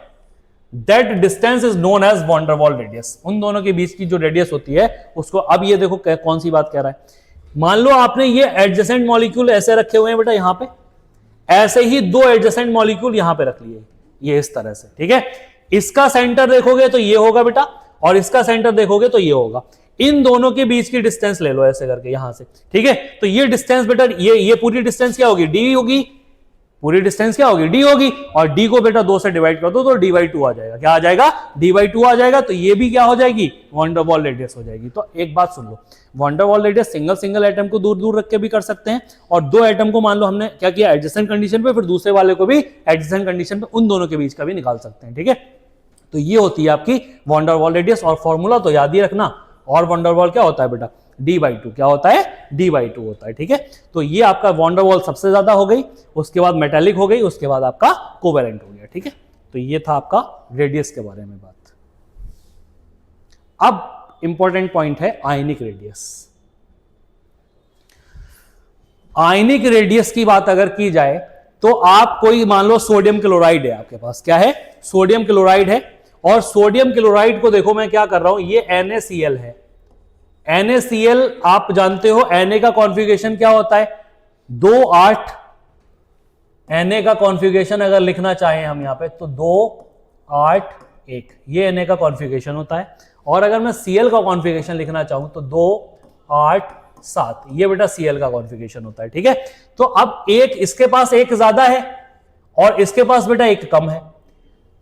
that distance is known as Van der Waal radius. उन दोनों के बीच की जो रेडियस होती है उसको, अब ये देखो कौन सी बात कह रहा है। मान लो आपने ये एडजेसेंट मॉलिक्यूल ऐसे रखे हुए हैं बेटा, यहां पे ऐसे ही दो एडजेसेंट मॉलिक्यूल यहां पे रख लिए, ये इस तरह से, ठीक है। इसका सेंटर देखोगे तो ये होगा बेटा, और इसका सेंटर देखोगे तो ये होगा। इन दोनों के बीच की डिस्टेंस ले लो ऐसे करके यहां से, ठीक है। तो ये डिस्टेंस बेटा, ये पूरी डिस्टेंस क्या होगी, डी होगी। पूरी डिस्टेंस क्या होगी, डी होगी। और डी को बेटा 2 से डिवाइड कर दो तो डी बाई 2 आ जाएगा। क्या आ जाएगा, डी बाई 2 आ जाएगा। तो ये भी क्या हो जाएगी, वॉन डर वॉल रेडियस हो जाएगी। तो एक बात सुन लो, van der Waal radius single single atom को दूर दूर रख के भी कर सकते हैं, और दो एटम को मान लो हमने क्या किया, एडजेसेंट कंडीशन पे, फिर दूसरे वाले को भी एडजेसेंट कंडीशन पे, उन दोनों के बीच का भी निकाल सकते हैं, ठीक है। तो ये होती है आपकी वॉन डर वॉल रेडियस। और फॉर्मूला तो याद ही रखना। और वॉन डर वॉल क्या होता है बेटा, डी बाई टू। क्या होता है, डी बाई टू होता है, ठीक है। तो ये आपका वॉन डर वॉल सबसे ज्यादा हो गई, उसके बाद मेटेलिक हो गई, उसके बाद आपका कोवेलेंट हो गया, ठीक है। तो ये था आपका रेडियस के बारे में बात। अब इंपॉर्टेंट पॉइंट है आयनिक रेडियस। आयनिक रेडियस की बात अगर की जाए तो आप कोई मान लो सोडियम क्लोराइड है आपके पास, क्या है, सोडियम क्लोराइड है। और सोडियम क्लोराइड को देखो मैं क्या कर रहा हूं, ये NaCl है। NaCl आप जानते हो Na का कॉन्फ़िगरेशन क्या होता है, 2,8। Na का कॉन्फ़िगरेशन अगर लिखना चाहें हम यहां पे तो 2,8,1, ये Na का कॉन्फ़िगरेशन होता है। और अगर मैं Cl का कॉन्फ़िगरेशन लिखना चाहूं तो 2,8,7, ये बेटा Cl का कॉन्फ़िगरेशन होता है, ठीक है। तो अब एक इसके पास एक ज्यादा है और इसके पास बेटा एक कम है,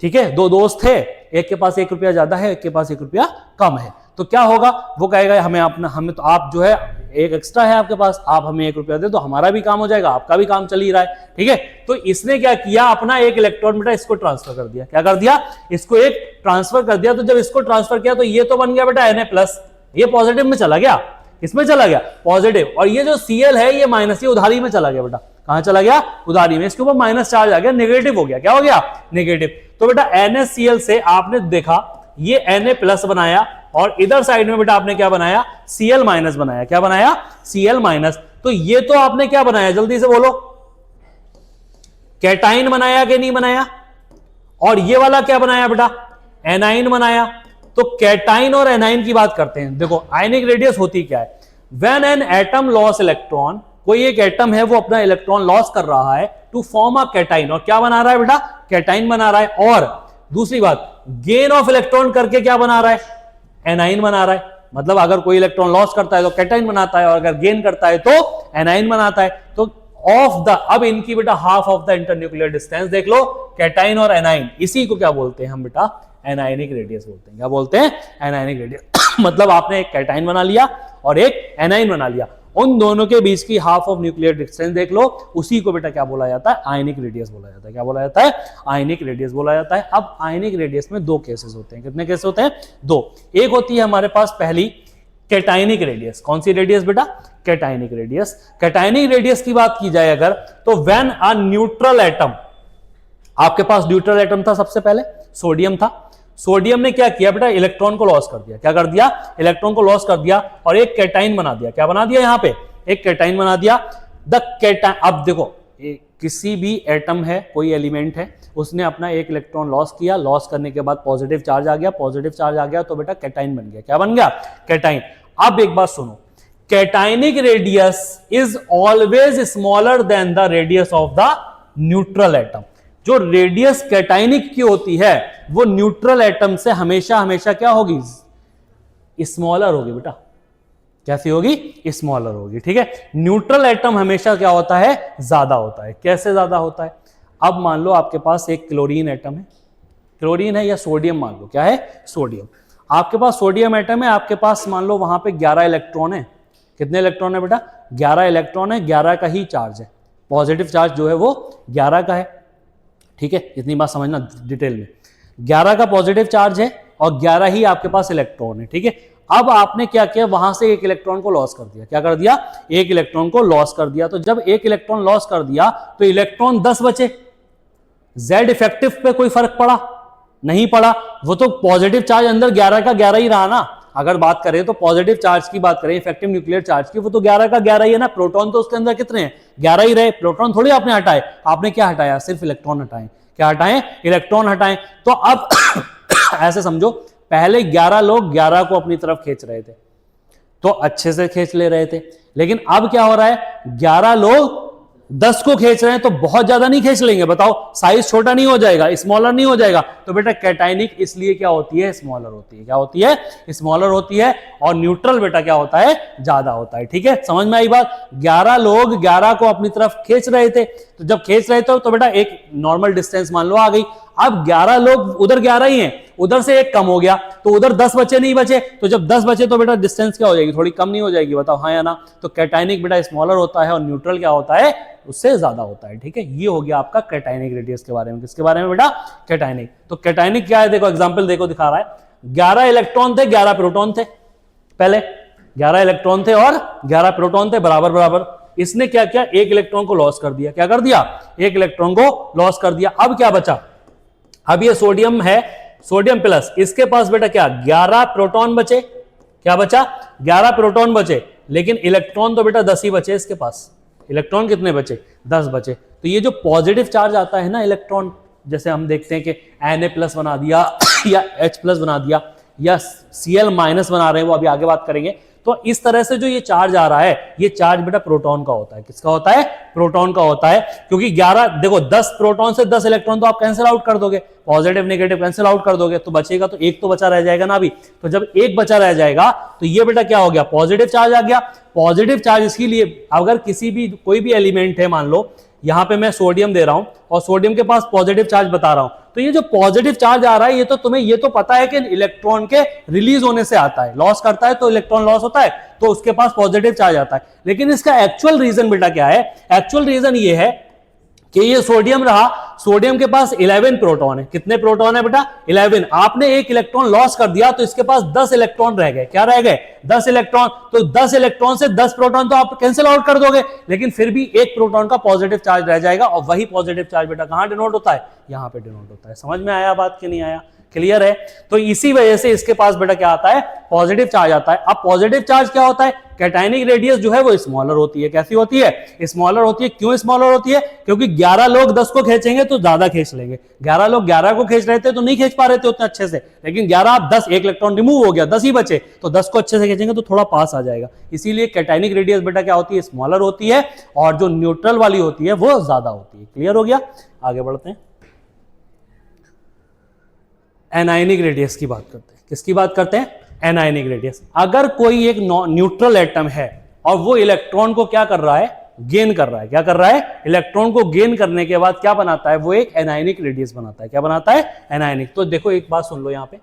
ठीक है। दो दोस्त है, एक के पास 1 रुपया ज्यादा है, एक के पास 1 रुपया कम है। तो क्या होगा, वो कहेगा हमें तो आप जो है एक एक्स्ट्रा है आपके पास, आप हमें 1 रुपया दे तो हमारा भी काम हो जाएगा, आपका भी काम चल ही रहा है, ठीक है। तो इसने क्या किया, अपना एक इलेक्ट्रॉन बेटा इसको ट्रांसफर कर दिया। क्या कर दिया, इसको एक ट्रांसफर कर दिया। तो जब इसको ट्रांसफर किया तो ये तो बन गया बेटा Na प्लस, ये पॉजिटिव में चला गया। इसमें चला गया पॉजिटिव, और ये जो Cl है ये माइनस, ये उधारी में चला गया बेटा, कहां चला गया, उधारी में, इसके ऊपर माइनस चार्ज आ गया, नेगेटिव हो गया, क्या हो गया, नेगेटिव। तो बेटा NaCl से आपने देखा ये Na प्लस बनाया, और इधर साइड में बेटा आपने क्या बनाया, Cl माइनस बनाया, क्या बनाया, Cl माइनस। तो ये तो आपने क्या बनाया, जल्दी से बोलो, कैटाइन बनाया कि नहीं बनाया, और ये वाला क्या बनाया बेटा, एनाइन बनाया। तो कैटाइन और एनाइन की बात करते हैं। देखो आयनिक रेडियस होती क्या है, when an atom loss electron, कोई एक एटम है वो अपना इलेक्ट्रॉन लॉस कर रहा है टू फॉर्म अ कैटाइन, और क्या बना रहा है बेटा, कैटाइन बना रहा है। और दूसरी बात, गेन ऑफ इलेक्ट्रॉन करके क्या बना रहा है, एनाइन बना रहा है। मतलब अगर कोई इलेक्ट्रॉन लॉस करता है तो कैटाइन बनाता है, और अगर गेन करता है तो एनाइन बनाता है। तो ऑफ द, अब इनकी बेटा half of the internuclear distance देख लो, कैटाइन और एनाइन, इसी को क्या बोलते हैं हम बेटा, एनायनिक रेडियस बोलते हैं। क्या बोलते हैं, एनायनिक रेडियस। मतलब आपने एक कैटाइन बना लिया और एक एनाइन बना लिया, उन दोनों के बीच की हाफ ऑफ न्यूक्लियर डिस्टेंस देख लो, उसी को बेटा क्या बोला जाता है, आयनिक रेडियस बोला जाता है। क्या बोला जाता है, आयनिक रेडियस बोला जाता है। अब आयनिक रेडियस में दो केसेस होते हैं, कितने केस होते हैं, दो। एक होती है हमारे पास पहली कैटाइनिक रेडियस, कौन सी रेडियस बेटा, कैटाइनिक रेडियस। कैटाइनिक रेडियस की बात की जाए अगर, तो व्हेन अ न्यूट्रल एटम, आपके पास न्यूट्रल एटम था, सबसे पहले सोडियम था, सोडियम ने क्या किया बेटा, इलेक्ट्रॉन को लॉस कर दिया, क्या कर दिया, इलेक्ट्रॉन को लॉस कर दिया, और एक कैटाइन बना दिया। क्या बना दिया, यहां पे एक कैटाइन बना दिया। द कैटाइन, अब देखो किसी भी एटम है, कोई एलिमेंट है, उसने अपना एक इलेक्ट्रॉन लॉस किया, लॉस करने के बाद पॉजिटिव चार्ज आ गया, पॉजिटिव चार्ज आ गया तो बेटा कैटाइन बन गया। क्या बन गया, कैटाइन। अब एक बात सुनो, cationic radius is always smaller than the radius of the neutral atom. जो रेडियस कैटाइनिक की होती है वो न्यूट्रल एटम से हमेशा हमेशा क्या होगी, स्मॉलर होगी बेटा। कैसी होगी, स्मॉलर होगी, ठीक है। न्यूट्रल एटम हमेशा क्या होता है, ज्यादा होता है। कैसे ज्यादा होता है, अब मान लो आपके पास एक क्लोरीन एटम है, क्लोरीन है, या सोडियम मान लो, क्या है, सोडियम। आपके पास सोडियम एटम है, आपके पास मान लो वहां पे 11 इलेक्ट्रॉन है। कितने इलेक्ट्रॉन है बेटा, 11 इलेक्ट्रॉन है, 11 का ही चार्ज है, पॉजिटिव चार्ज जो है वो 11 का है, ठीक है। इतनी बात समझना डिटेल में, 11 का पॉजिटिव चार्ज है और 11 ही आपके पास इलेक्ट्रॉन है, ठीक है। अब आपने क्या किया, वहां से एक इलेक्ट्रॉन को लॉस कर दिया। क्या कर दिया, एक इलेक्ट्रॉन को लॉस कर दिया। तो जब एक इलेक्ट्रॉन लॉस कर दिया तो इलेक्ट्रॉन 10 बचे। जेड इफेक्टिव पे कोई फर्क पड़ा, नहीं पड़ा, वो तो पॉजिटिव चार्ज अंदर 11 का 11 ही रहा ना। अगर बात करें तो पॉजिटिव चार्ज की बात करें, इफेक्टिव न्यूक्लियर चार्ज की, वो तो 11 का 11 ही है ना। प्रोटॉन तो उसके अंदर कितने हैं, 11 ही रहे। प्रोटॉन थोड़ी आपने हटाए, आपने क्या हटाया, सिर्फ इलेक्ट्रॉन हटाए। क्या हटाएं, इलेक्ट्रॉन हटाएं। तो अब ऐसे समझो, पहले 11 लोग 11 को अपनी तरफ खींच रहे थे, तो अच्छे से खींच ले रहे थे। लेकिन अब क्या हो रहा है, 11 लोग 10 को खींच रहे हैं, तो बहुत ज्यादा नहीं खींच लेंगे, बताओ साइज छोटा नहीं हो जाएगा, स्मॉलर नहीं हो जाएगा। तो बेटा कैटाइनिक इसलिए क्या होती है, स्मॉलर होती है। क्या होती है, स्मॉलर होती है। और न्यूट्रल बेटा क्या होता है, ज्यादा होता है, ठीक है। समझ में आई बात। 11 लोग 11 को अपनी तरफ खींच रहे थे, तो जब खींच रहे थे तो बेटा एक नॉर्मल डिस्टेंस मान लो आ गई। अब 11 लोग उधर 11 ही हैं, उधर से एक कम हो गया, तो उधर 10 बचे, नहीं बचे। तो जब 10 बचे तो बेटा डिस्टेंस क्या हो जाएगी, थोड़ी कम नहीं हो जाएगी, बताओ हाँ या ना। तो कैटाइनिक बेटा स्मॉलर होता है और न्यूट्रल क्या होता है, उससे ज्यादा होता है, ठीक है। ये हो गया आपका कैटाइनिक रेडियस के बारे में। किसके बारे में बेटा, कैटाइनिक। तो कैटाइनिक क्या है, देखो एग्जांपल देखो दिखा रहा है। 11 इलेक्ट्रॉन थे, 11 प्रोटॉन थे। पहले 11 इलेक्ट्रॉन थे और 11 प्रोटॉन थे, बराबर बराबर। इसने क्या किया, एक इलेक्ट्रॉन को लॉस कर दिया। क्या कर दिया, एक इलेक्ट्रॉन को लॉस कर दिया। अब क्या बचा, अब ये सोडियम है, सोडियम प्लस, इसके पास बेटा क्या 11 प्रोटॉन बचे। क्या बचा, 11 प्रोटॉन बचे, लेकिन इलेक्ट्रॉन तो बेटा 10 ही बचे इसके पास। इलेक्ट्रॉन कितने बचे, 10 बचे। तो ये जो पॉजिटिव चार्ज आता है ना इलेक्ट्रॉन, जैसे हम देखते हैं कि Na+ बना दिया या H+ बना दिया या Cl- बना रहे हैं, वो अभी आगे बात करेंगे। तो इस तरह से जो ये चार्ज आ रहा है, ये चार्ज बेटा प्रोटॉन का होता है। किसका होता है, प्रोटॉन का होता है। क्योंकि 11 देखो 10 प्रोटॉन से 10 इलेक्ट्रॉन तो आप कैंसिल आउट कर दोगे, पॉजिटिव नेगेटिव कैंसिल आउट कर दोगे, तो बचेगा तो एक तो बचा रह जाएगा ना अभी। तो जब एक बचा रह जाएगा तो ये बेटा क्या हो गया, पॉजिटिव चार्ज आ गया। पॉजिटिव चार्ज इसीलिए, अगर किसी भी कोई भी एलिमेंट है, मान लो यहां पे मैं सोडियम दे रहा हूं और सोडियम के पास पॉजिटिव चार्ज बता रहा हूं, तो ये जो पॉजिटिव चार्ज आ रहा है, ये तो तुम्हें ये तो पता है कि इलेक्ट्रॉन के रिलीज होने से आता है। लॉस करता है तो इलेक्ट्रॉन लॉस होता है, तो उसके पास पॉजिटिव चार्ज आता है। लेकिन इसका एक्चुअल रीजन बेटा क्या है, एक्चुअल रीजन ये है कि ये सोडियम रहा, सोडियम के पास 11 प्रोटॉन है। कितने प्रोटॉन है बेटा? 11। आपने एक इलेक्ट्रॉन लॉस कर दिया तो इसके पास 10 इलेक्ट्रॉन रह गए। क्या रह गए? 10 इलेक्ट्रॉन। तो 10 इलेक्ट्रॉन से 10 प्रोटॉन तो आप कैंसिल आउट कर दोगे, लेकिन फिर भी एक प्रोटॉन का पॉजिटिव चार्ज रह जाएगा, और वही पॉजिटिव चार्ज बेटा कहां डिनोट होता है? यहां पे डिनोट होता है। समझ में आया बात कि नहीं आया? क्लियर है? तो इसी वजह से इसके पास बेटा क्या आता है? पॉजिटिव चार्ज आता है। अब पॉजिटिव चार्ज क्या होता है? कैटायनिक रेडियस जो है वो स्मॉलर होती है। कैसी होती है? स्मॉलर होती है। क्यों स्मॉलर होती है? क्योंकि 11 लोग 10 को खींचेंगे तो ज्यादा खींच लेंगे। 11 लोग 11 को खींच रहे थे तो नहीं खींच पा रहे थे उतने अच्छे से, लेकिन 11 आप 10, एक इलेक्ट्रॉन रिमूव हो गया, 10 ही बचे, तो 10 को अच्छे से खींचेंगे तो थोड़ा पास आ जाएगा। इसीलिए कैटायनिक रेडियस बेटा क्या होती है? स्मॉलर होती है, और जो न्यूट्रल वाली होती है वो ज्यादा होती है। क्लियर हो गया? आगे बढ़ते हैं। एनायनिक रेडियस की बात करते हैं। किसकी बात करते हैं? Anionic radius. अगर कोई एक न्यूट्रल एटम है और वो इलेक्ट्रॉन को क्या कर रहा है? गेन कर रहा है। क्या कर रहा है? इलेक्ट्रॉन को गेन करने के बाद क्या बनाता है? वो एक एनायनिक रेडियस बनाता है। क्या बनाता है? एनायनिक। तो देखो एक बात सुन लो यहां पे,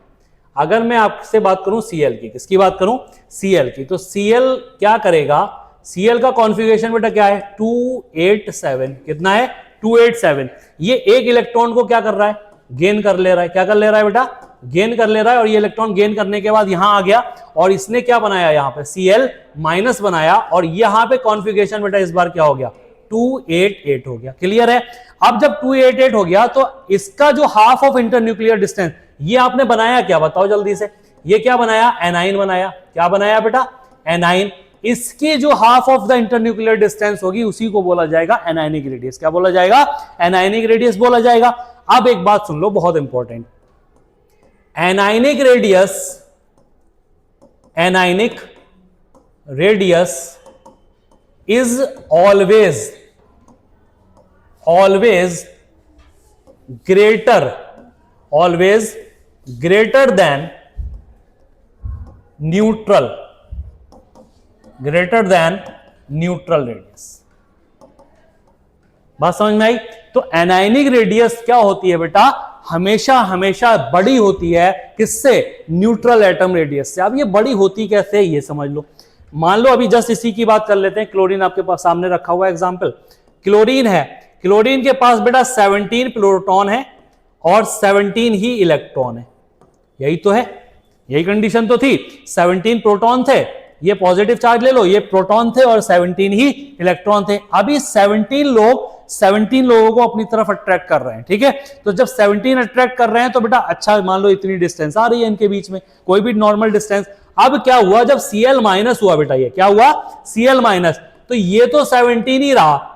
अगर मैं आपसे बात करूं Cl की, किसकी बात करूं? Cl की। तो Cl क्या करेगा? Cl का कॉन्फ़िगरेशन बेटा क्या है? 287। कितना है? 287। ये एक इलेक्ट्रॉन को क्या कर रहा है? गेन कर ले रहा है। क्या कर ले रहा है बेटा? गेन कर ले रहा है। और ये इलेक्ट्रॉन गेन करने के बाद यहां आ गया, और इसने क्या बनाया? यहां पे Cl माइनस बनाया, और यहां पे कॉन्फ़िगरेशन बेटा इस बार क्या हो गया? 288 हो गया। क्लियर है? अब जब 288 हो गया तो इसका जो हाफ ऑफ इंटरन्यूक्लियर डिस्टेंस, ये आपने बनाया क्या? बताओ जल्दी से। ये क्या बनाया? एनाइन बनाया। क्या बनाया बेटा? एनाइन। इसकी जो half of the internuclear distance होगी उसी को बोला जाएगा एनायनिक रेडियस। क्या बोला जाएगा? एनायनिक रेडियस बोला जाएगा। अब एक बात सुन लो, बहुत important. Anionic radius is always greater than neutral radius. बात समझ में आई? तो एनायनिक रेडियस क्या होती है बेटा? हमेशा हमेशा बड़ी होती है। किससे? न्यूट्रल एटम रेडियस से। अब ये बड़ी होती कैसे है ये समझ लो। मान लो अभी जस्ट इसी की बात कर लेते हैं। क्लोरीन आपके पास सामने रखा हुआ एग्जांपल। क्लोरीन है, क्लोरीन के पास बेटा 17 प्रोटॉन है और 17 ही इलेक्ट्रॉन है। यही तो है, यही कंडीशन तो थी। 17 प्रोटॉन थे, ये पॉजिटिव चार्ज ले लो, ये प्रोटॉन थे और 17 ही इलेक्ट्रॉन थे। अभी 17 लोगों को अपनी तरफ अट्रैक्ट कर रहे हैं। ठीक है? तो जब 17 अट्रैक्ट कर रहे हैं तो बेटा अच्छा मान लो इतनी डिस्टेंस आ रही है इनके बीच में, कोई भी नॉर्मल डिस्टेंस। अब क्या हुआ? जब Cl माइनस हुआ बेटा, ये क्या हुआ? Cl माइनस, तो ये तो 17 ही रहा।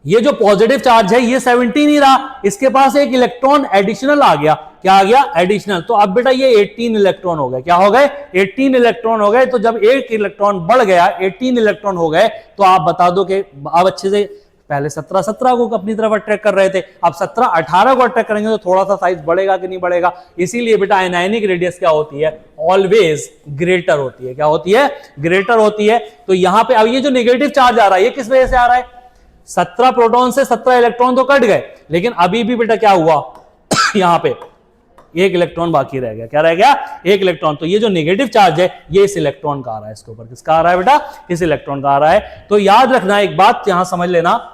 ये जो पॉजिटिव चार्ज है ये 17 ही रहा, इसके पास एक इलेक्ट्रॉन एडिशनल आ गया। क्या आ गया? एडिशनल। तो अब बेटा ये 18 इलेक्ट्रॉन हो गए। क्या हो गए? 18 इलेक्ट्रॉन हो गए। तो जब एक इलेक्ट्रॉन बढ़ गया, 18 इलेक्ट्रॉन हो गए, तो आप बता दो कि आप अच्छे से, पहले 17 को अपनी तरफ अट्रैक्ट कर रहे थे, अब 17-18 को अट्रैक्ट करेंगे तो थोड़ा सा साइज बढ़ेगा कि नहीं बढ़ेगा? इसीलिए बेटा एनायनिक रेडियस क्या होती है? ऑलवेज ग्रेटर होती है। क्या होती है? ग्रेटर होती है। तो यहां पे अब ये जो नेगेटिव चार्ज आ रहा है ये किस वजह से आ रहा है? 17 प्रोटॉन से 17 इलेक्ट्रॉन तो कट गए, लेकिन अभी भी बेटा क्या हुआ? यहां पे एक इलेक्ट्रॉन बाकी रह गया। क्या रह गया? एक इलेक्ट्रॉन। तो ये जो नेगेटिव चार्ज है ये इस इलेक्ट्रॉन का आ रहा है। इसके ऊपर किसका आ रहा है बेटा? इस इलेक्ट्रॉन का आ रहा है। तो याद रखना एक बात, यहां समझ लेना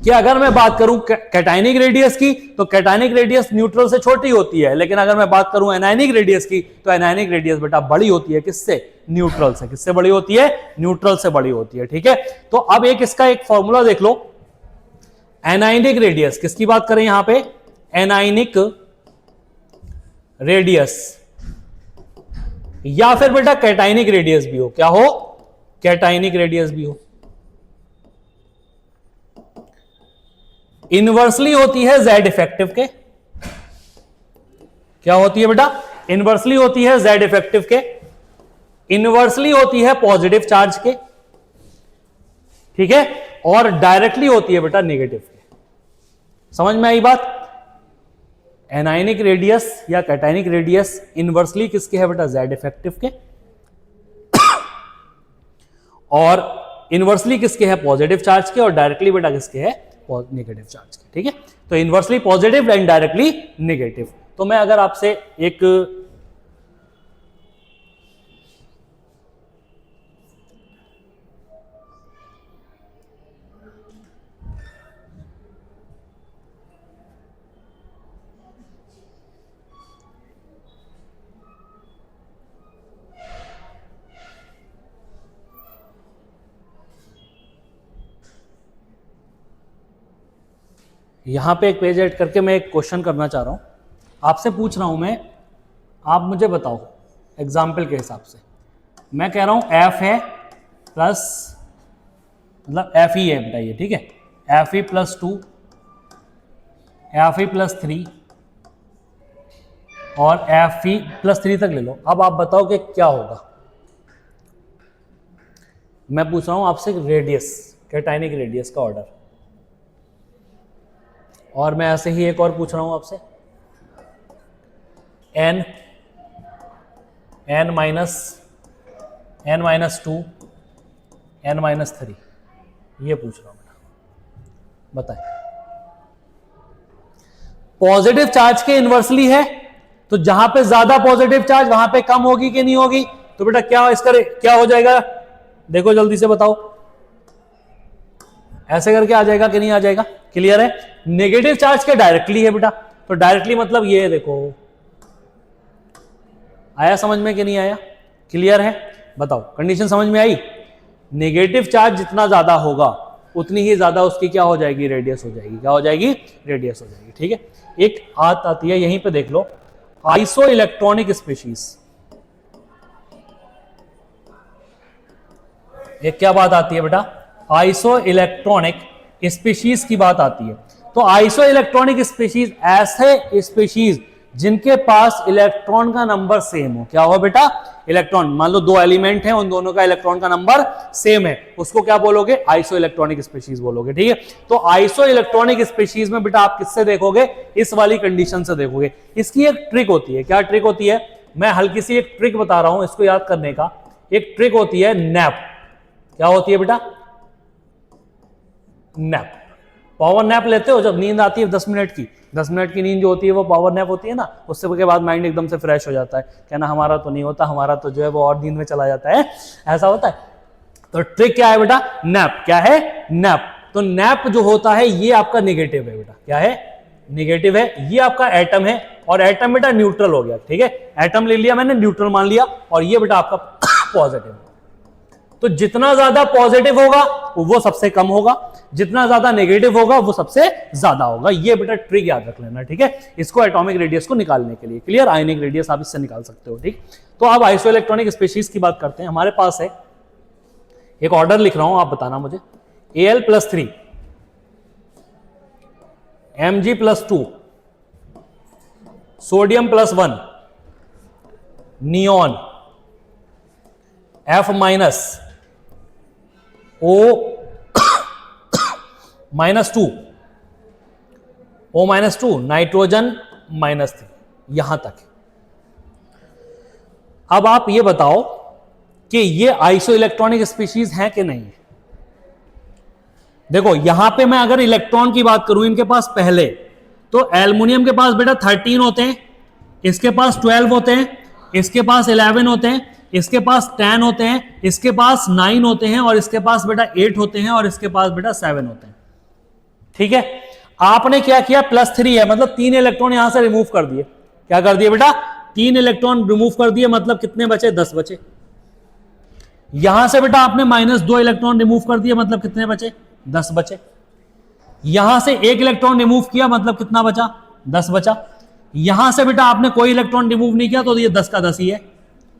कि अगर मैं बात करूं कैटायनिक रेडियस की, तो कैटायनिक रेडियस न्यूट्रल से छोटी होती है, लेकिन अगर मैं बात करूं एनायनिक रेडियस की, तो एनायनिक रेडियस बेटा बड़ी होती है। किससे? न्यूट्रल से। किससे बड़ी होती है? न्यूट्रल से बड़ी होती है। ठीक है? तो अब इसका एक फॉर्मूला देख लो। एनायनिक रेडियस, किसकी बात करें यहां पे? एनायनिक रेडियस, या फिर बेटा कैटायनिक रेडियस भी हो। क्या हो? कैटायनिक रेडियस भी हो। इनवर्सली होती है Z इफेक्टिव के। क्या होती है बेटा? इनवर्सली होती है Z इफेक्टिव के, इनवर्सली होती है पॉजिटिव चार्ज के। ठीक है? और डायरेक्टली होती है बेटा नेगेटिव के। समझ में आई बात? एनायनिक रेडियस या कैटायनिक रेडियस इनवर्सली किसके है बेटा? Z इफेक्टिव के। और इनवर्सली किसके है? पॉजिटिव चार्ज के। और डायरेक्टली बेटा किसके है? नेगेटिव चार्ज के। ठीक है? तो inversely positive and directly negative. तो मैं अगर आपसे एक यहां पे एक पेज ऐड करके मैं एक क्वेश्चन करना चाह रहा हूं, आपसे पूछ रहा हूं मैं, आप मुझे बताओ एग्जाम्पल के हिसाब से। मैं कह रहा हूं एफ है प्लस, मतलब एफ ही है बेटा ये, ठीक है, F E plus 2, F E plus 3 और एफ ई प्लस 3 तक ले लो। अब आप बताओ कि क्या होगा। मैं पूछ रहा हूं आपसे रेडियस, कैटायनिक रेडियस का ऑर्डर, और मैं ऐसे ही एक और पूछ रहा हूं आपसे, एन माइनस 2, एन माइनस 3, ये पूछ रहा हूं बेटा, बताएं। पॉजिटिव चार्ज के इन्वर्सली है, तो जहां पे ज्यादा पॉजिटिव चार्ज वहां पे कम होगी कि नहीं होगी, तो बेटा क्या इसका क्या हो जाएगा, देखो जल्दी से बताओ, ऐसे करके आ जाएगा कि नहीं आ जाएगा, क्लियर है। नेगेटिव चार्ज के डायरेक्टली है बेटा, तो डायरेक्टली मतलब ये देखो, आया समझ में कि नहीं आया, क्लियर है, बताओ कंडीशन समझ में आई। नेगेटिव चार्ज जितना ज्यादा होगा उतनी ही ज्यादा उसकी क्या हो जाएगी, रेडियस हो जाएगी, क्या हो जाएगी, रेडियस हो जाएगी, ठीक है। एक बात आती है यहीं पे देख लो, आइसो इलेक्ट्रॉनिक स्पीशीज, एक क्या बात आती है बेटा, आइसो इलेक्ट्रॉनिक स्पीशीज की बात आती है। तो आइसो इलेक्ट्रॉनिक स्पीशीज ऐसे स्पीशीज जिनके पास इलेक्ट्रॉन का नंबर सेम हो, क्या हो बेटा, इलेक्ट्रॉन, मान लो दो एलिमेंट हैं, उन दोनों का इलेक्ट्रॉन का नंबर सेम है, उसको क्या बोलोगे, आइसो इलेक्ट्रॉनिक स्पीशीज बोलोगे, ठीक है। तो आइसो इलेक्ट्रॉनिक स्पीशीज में बेटा आप किससे देखोगे, इस वाली कंडीशन से देखोगे। इसकी एक ट्रिक होती है, क्या ट्रिक होती है, मैं हल्की सी एक ट्रिक बता रहा हूं इसको याद करने का। एक ट्रिक होती है नैप, क्या होती है बेटा, नैप। पावर नैप लेते हो जब नींद आती है 10 मिनट की, 10 मिनट की नींद जो होती है वो पावर नैप होती है ना, उससे के बाद माइंड एकदम से फ्रेश हो जाता है। कहना हमारा तो नहीं होता, हमारा तो जो है वो और नींद में चला जाता है, ऐसा होता है। तो ट्रिक क्या है बेटा, नैप, क्या है, नैप। तो नैप जो होता है ये आपका नेगेटिव है बेटा, क्या है, नेगेटिव है। ये आपका एटम है, और एटम बेटा न्यूट्रल हो गया, ठीक है, एटम ले लिया मैंने, न्यूट्रल मान लिया, और ये बेटा आपका पॉजिटिव है। तो जितना ज्यादा पॉजिटिव होगा वो सबसे कम होगा, जितना ज्यादा नेगेटिव होगा वो सबसे ज्यादा होगा। ये बेटा ट्रिक याद रख लेना, ठीक है, इसको एटॉमिक रेडियस को निकालने के लिए, क्लियर, आयनिक रेडियस आप इससे निकाल सकते हो, ठीक। तो अब आइसो इलेक्ट्रॉनिक स्पीशीज की बात करते हैं। हमारे पास है एक ऑर्डर लिख रहा हूं, आप बताना मुझे, Al plus 3, Mg plus 2, sodium plus 1, neon, F minus, O minus 2, O minus 2, nitrogen minus 3, यहां तक। अब आप ये बताओ कि ये आइसो इलेक्ट्रॉनिक स्पीशीज हैं कि नहीं। देखो यहां पे मैं अगर इलेक्ट्रॉन की बात करूं इनके पास पहले, तो एल्युमिनियम के पास बेटा 13 होते हैं, इसके पास 12 होते हैं, इसके पास 11 होते हैं, इसके पास 10 होते हैं, इसके पास 9 होते हैं, और इसके पास बेटा 8 होते हैं, और इसके पास बेटा 7 होते हैं, ठीक है। आपने क्या किया, प्लस 3 है, मतलब 3 इलेक्ट्रॉन यहां से रिमूव कर दिए, क्या कर दिए बेटा, 3 इलेक्ट्रॉन रिमूव कर दिए, मतलब कितने बचे, 10 बचे। यहां से बेटा आपने माइनस 2 इलेक्ट्रॉन रिमूव कर दिए, मतलब कितने बचे, 10 बचे। यहां से 1 इलेक्ट्रॉन रिमूव किया, मतलब कितना बचा, 10 बचा। यहां से बेटा आपने कोई इलेक्ट्रॉन रिमूव नहीं किया, तो ये 10 का 10 ही है,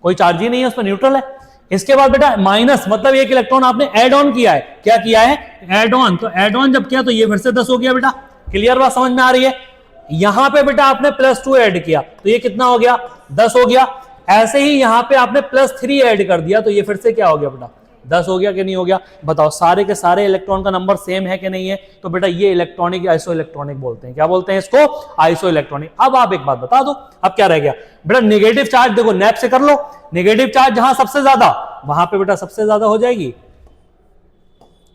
कोई चार्ज ही नहीं है उस पर, न्यूट्रल है। इसके बाद बेटा माइनस, मतलब 1 इलेक्ट्रॉन आपने ऐड ऑन किया है, क्या किया है, ऐड ऑन। तो ऐड ऑन जब किया तो ये फिर से 10 हो गया बेटा, क्लियर बात समझ में आ रही है। यहां पे बेटा आपने प्लस 2 ऐड किया, तो ये कितना हो गया, 10 हो गया। ऐसे ही यहां पे आपने प्लस 3 ऐड कर दिया, तो ये फिर से क्या हो गया बेटा, 10 हो गया कि नहीं हो गया, बताओ। सारे के सारे इलेक्ट्रॉन का नंबर सेम है कि नहीं है, तो बेटा ये इलेक्ट्रॉनिक आइसो इलेक्ट्रॉनिक बोलते हैं, क्या बोलते हैं इसको, आइसो इलेक्ट्रॉनिक। अब आप एक बात बता दो, अब क्या रह गया बेटा, नेगेटिव चार्ज देखो नैप से कर लो, नेगेटिव चार्ज जहां सबसे ज्यादा वहां पे बेटा सबसे ज्यादा हो जाएगी,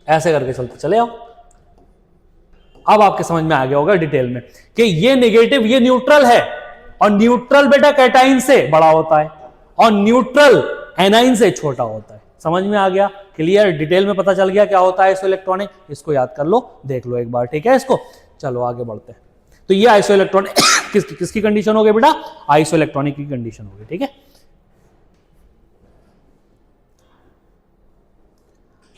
ऐसे करके चलते चले आओ। अब आपके समझ में आ गया होगा डिटेल में कि ये नेगेटिव, ये न्यूट्रल है, और न्यूट्रल बेटा कैटाइन से बड़ा होता है, और न्यूट्रल एनाइन से छोटा होता है। समझ में आ गया, क्लियर, डिटेल में पता चल गया क्या होता है आइसो इलेक्ट्रॉनिक। इसको याद कर लो, देख लो एक बार, ठीक है इसको। चलो आगे बढ़ते हैं। तो ये आइसो इलेक्ट्रॉनिक किसकी कंडीशन हो गई बेटा, आइसो इलेक्ट्रॉनिक की कंडीशन हो गई, ठीक है।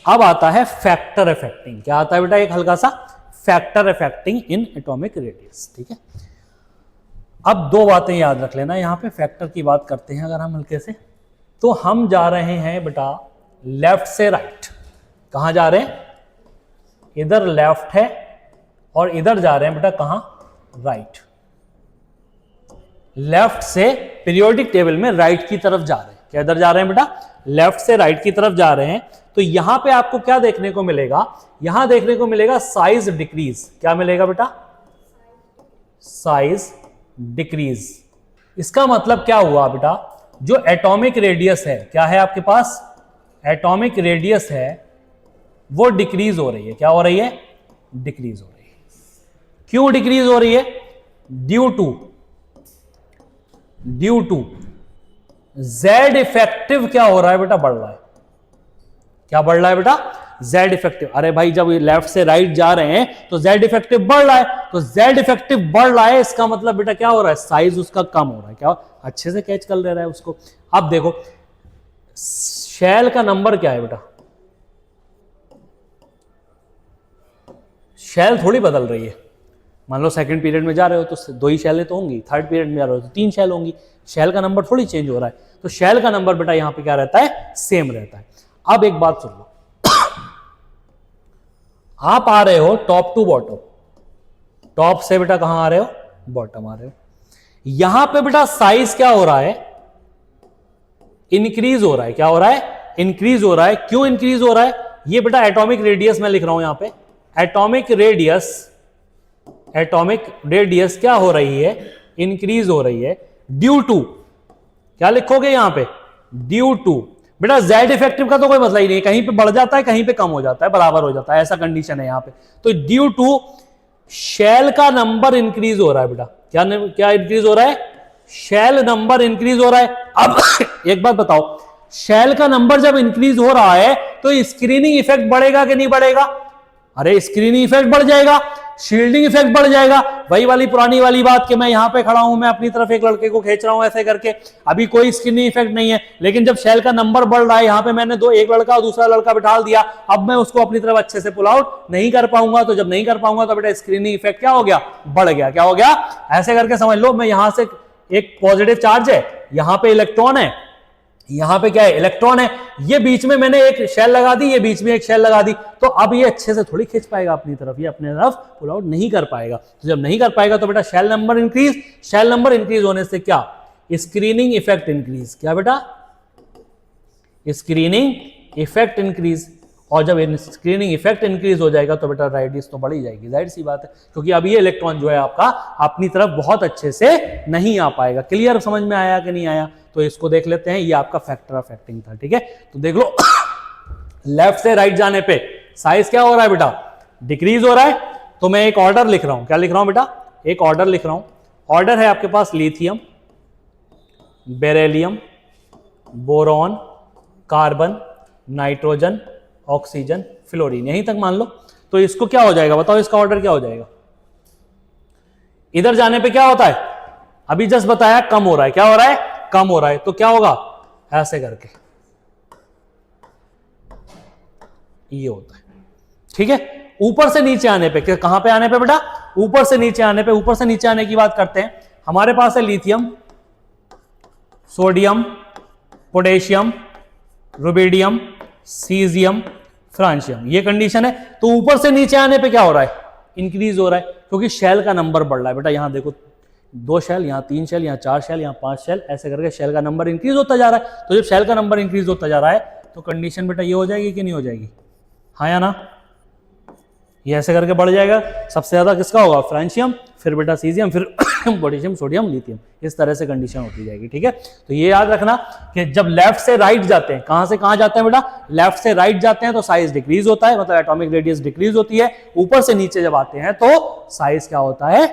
अब आता है फैक्टर इफेक्टिंग, क्या आता है बेटा, एक हल्का सा factor affecting in atomic radius. ठीक है, अब दो बातें याद रख लेना, यहां पे फैक्टर की बात करते हैं अगर हम हल्के से, तो हम जा रहे हैं बेटा लेफ्ट से राइट। कहां जा रहे हैं? इधर लेफ्ट है और इधर जा रहे हैं बेटा कहां? राइट। लेफ्ट से पीरियोडिक टेबल में राइट की तरफ जा रहे हैं। क्या इधर जा रहे हैं बेटा? लेफ्ट से राइट की तरफ जा रहे हैं। तो यहां पे आपको क्या देखने को मिलेगा? यहां देखने को मिलेगा साइज डिक्रीज। क्या मिलेगा बेटा? Size decrease. इसका मतलब क्या हुआ बेटा? जो एटॉमिक रेडियस है, क्या है आपके पास? एटॉमिक रेडियस है, वो डिक्रीज हो रही है। क्या हो रही है? डिक्रीज हो रही है। क्यों डिक्रीज हो रही है? ड्यू टू जेड इफेक्टिव क्या हो रहा है बेटा? बढ़ रहा है। क्या बढ़ रहा है बेटा? Z effective. अरे भाई जब लेफ्ट से राइट जा रहे हैं तो जेड इफेक्टिव बढ़ रहा है, तो जेड इफेक्टिव बढ़ रहा है, इसका मतलब बेटा क्या हो रहा है? साइज उसका कम हो रहा है। क्या अच्छे से कैच कर ले रहा है उसको? अब देखो शेल का नंबर क्या है बेटा? शेल थोड़ी बदल रही है। मान लो सेकंड पीरियड में जा रहे हो तो 2 ही शेलें तो होंगी, थर्ड पीरियड में जा रहे हो तो 3 शेल होंगी। शेल का नंबर थोड़ी चेंज हो रहा है, तो शेल का नंबर बेटा यहां पे क्या रहता है? सेम रहता है। अब एक बात सुन लो, आप आ रहे हो टॉप टू बॉटम, टॉप से बेटा कहां आ रहे हो? बॉटम आ रहे हो। यहां पे बेटा साइज क्या हो रहा है? इंक्रीज हो रहा है। क्या हो रहा है? इंक्रीज हो रहा है। क्यों इंक्रीज हो रहा है? ये बेटा एटॉमिक रेडियस मैं लिख रहा हूं यहां पे। एटॉमिक रेडियस क्या हो रही है? इंक्रीज हो रही है ड्यू टू, क्या लिखोगे यहां पे? Due to. बेटा जेड इफेक्टिव का तो कोई मतलब ही नहीं, कहीं पे बढ़ जाता है कहीं पे कम हो जाता है, बराबर हो जाता है, ऐसा कंडीशन है यहां पे। तो ड्यू टू शेल का नंबर इंक्रीज हो रहा है बेटा। क्या इंक्रीज हो रहा है? शेल नंबर इंक्रीज हो रहा है। अब एक बात बताओ, शेल का नंबर जब इंक्रीज हो रहा है तो स्क्रीनिंग इफेक्ट बढ़ेगा कि नहीं बढ़ेगा? अरे स्क्रीनिंग इफेक्ट बढ़ जाएगा, शील्डिंग इफेक्ट बढ़ जाएगा। वही वाली पुरानी वाली बात कि मैं यहां पे खड़ा हूं, मैं अपनी तरफ एक लड़के को खींच रहा हूं ऐसे करके, अभी कोई स्क्रीनिंग इफेक्ट नहीं है, लेकिन जब शेल का नंबर बढ़ रहा है, यहां पे मैंने एक लड़का और दूसरा लड़का बिठा दिया, अब मैं उसको अपनी तरफ अच्छे से पुल आउट नहीं कर पाऊंगा। तो जब नहीं कर पाऊंगा तो बेटा स्क्रीनिंग इफेक्ट क्या हो गया? बढ़ गया। क्या हो गया? ऐसे करके समझ लो, मैं यहां से एक पॉजिटिव चार्ज है, यहां पे इलेक्ट्रॉन है, यहां पे क्या है? इलेक्ट्रॉन है, ये बीच में मैंने एक शेल लगा दी, ये बीच में एक शेल लगा दी, तो अब ये अच्छे से थोड़ी खींच पाएगा अपनी तरफ, ये अपने तरफ पुल आउट नहीं कर पाएगा। तो जब नहीं कर पाएगा तो बेटा शेल नंबर इंक्रीज होने से क्या? Screening effect increase. क्या बेटा? Screening effect increase. और जब स्क्रीनिंग इफेक्ट इंक्रीज हो जाएगा तो बेटा रेडियस तो बढ़ी जाएगी, जाहिर सी बात है, क्योंकि अब ये इलेक्ट्रॉन जो है आपका अपनी तरफ बहुत अच्छे से नहीं आ पाएगा। क्लियर समझ में आया कि नहीं आया? तो इसको देख लेते हैं, ये आपका फैक्टर अफेक्टिंग था। ठीक है, तो देख लो लेफ्ट से राइट जाने पे साइज क्या हो रहा है बेटा? डिक्रीज हो रहा है। तो मैं एक ऑर्डर लिख रहा हूं। क्या लिख रहा हूं बेटा? एक ऑर्डर लिख रहा हूं। ऑर्डर है आपके पास lithium, beryllium, boron, carbon, nitrogen, oxygen, fluorine, यहीं तक मान लो। तो इसको क्या हो जाएगा बताओ? इसका ऑर्डर क्या हो जाएगा? इधर जाने पे क्या होता है? अभी जस्ट बताया कम हो रहा है। क्या हो रहा है? कम हो रहा है। तो क्या होगा? ऐसे करके ये होता है। ठीक है, ऊपर से नीचे आने पे, कहां पे आने पे बेटा? ऊपर से नीचे आने पे। ऊपर से नीचे आने की बात करते हैं। हमारे पास है lithium, sodium, potassium, rubidium, caesium, francium, ये कंडीशन है। तो ऊपर से नीचे आने पे क्या हो रहा है? इंक्रीज हो रहा है, क्योंकि शेल का नंबर बढ़ रहा है बेटा। यहां देखो 2 शेल, यहां 3 शेल, यहां 4 शेल, यहां 5 शेल, ऐसे करके शेल का नंबर इंक्रीज होता जा रहा है। तो जब शेल का नंबर इंक्रीज होता जा रहा है तो कंडीशन बेटा ये हो जाएगी कि नहीं हो जाएगी? हाँ या ना? ये ऐसे करके बढ़ जाएगा। सबसे ज्यादा किसका होगा? फ्रांशियम, फिर बेटा सीजियम, फिर पोटेशियम, सोडियम, लिथियम, इस तरह से कंडीशन होती जाएगी। ठीक है, तो ये याद रखना कि जब लेफ्ट से राइट जाते हैं, कहां से कहां जाते हैं बेटा? लेफ्ट से राइट जाते हैं तो साइज डिक्रीज होता है, मतलब एटॉमिक रेडियस डिक्रीज होती है। ऊपर से नीचे जब आते हैं तो साइज क्या होता है?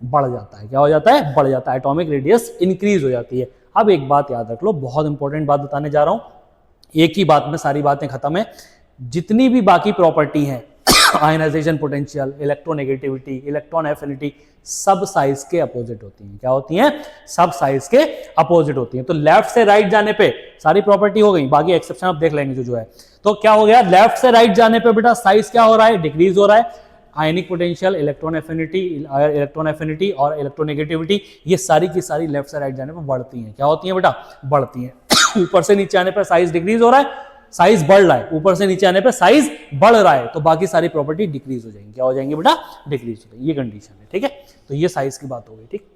बढ़ जाता है। क्या हो जाता है? बढ़ जाता है। एटॉमिक रेडियस इंक्रीज हो जाती है। अब एक बात याद रख लो, बहुत इंपॉर्टेंट बात बताने जा रहा हूं, एक ही बात में सारी बातें खत्म है। जितनी भी बाकी प्रॉपर्टी हैं, ionization potential, electronegativity, electron affinity, सब साइज के अपोजिट होती हैं। क्या होती हैं? सब साइज के अपोजिट होती हैं। तो लेफ्ट से राइट जाने पे सारी प्रॉपर्टी हो गई, बाकी एक्सेप्शन आप देख लेंगे जो है। तो क्या हो गया? लेफ्ट से राइट जाने पे बेटा साइज क्या हो रहा है? डिक्रीज हो रहा है। आयनिक पोटेंशियल, इलेक्ट्रॉन एफिनिटी और इलेक्ट्रोनेगेटिविटी, ये सारी की सारी लेफ्ट से राइट जाने पर बढ़ती हैं। क्या होती हैं बेटा? बढ़ती हैं। ऊपर से नीचे आने पर साइज डिक्रीज हो रहा है, साइज बढ़ रहा है, ऊपर से नीचे आने पर साइज बढ़ रहा है, तो बाकी सारी प्रॉपर्टी डिक्रीज हो जाएंगी। क्या हो जाएंगे बेटा? डिक्रीज हो जाएंगी। ये कंडीशन है, ठीक है। तो ये साइज की बात हो गई, ठीक।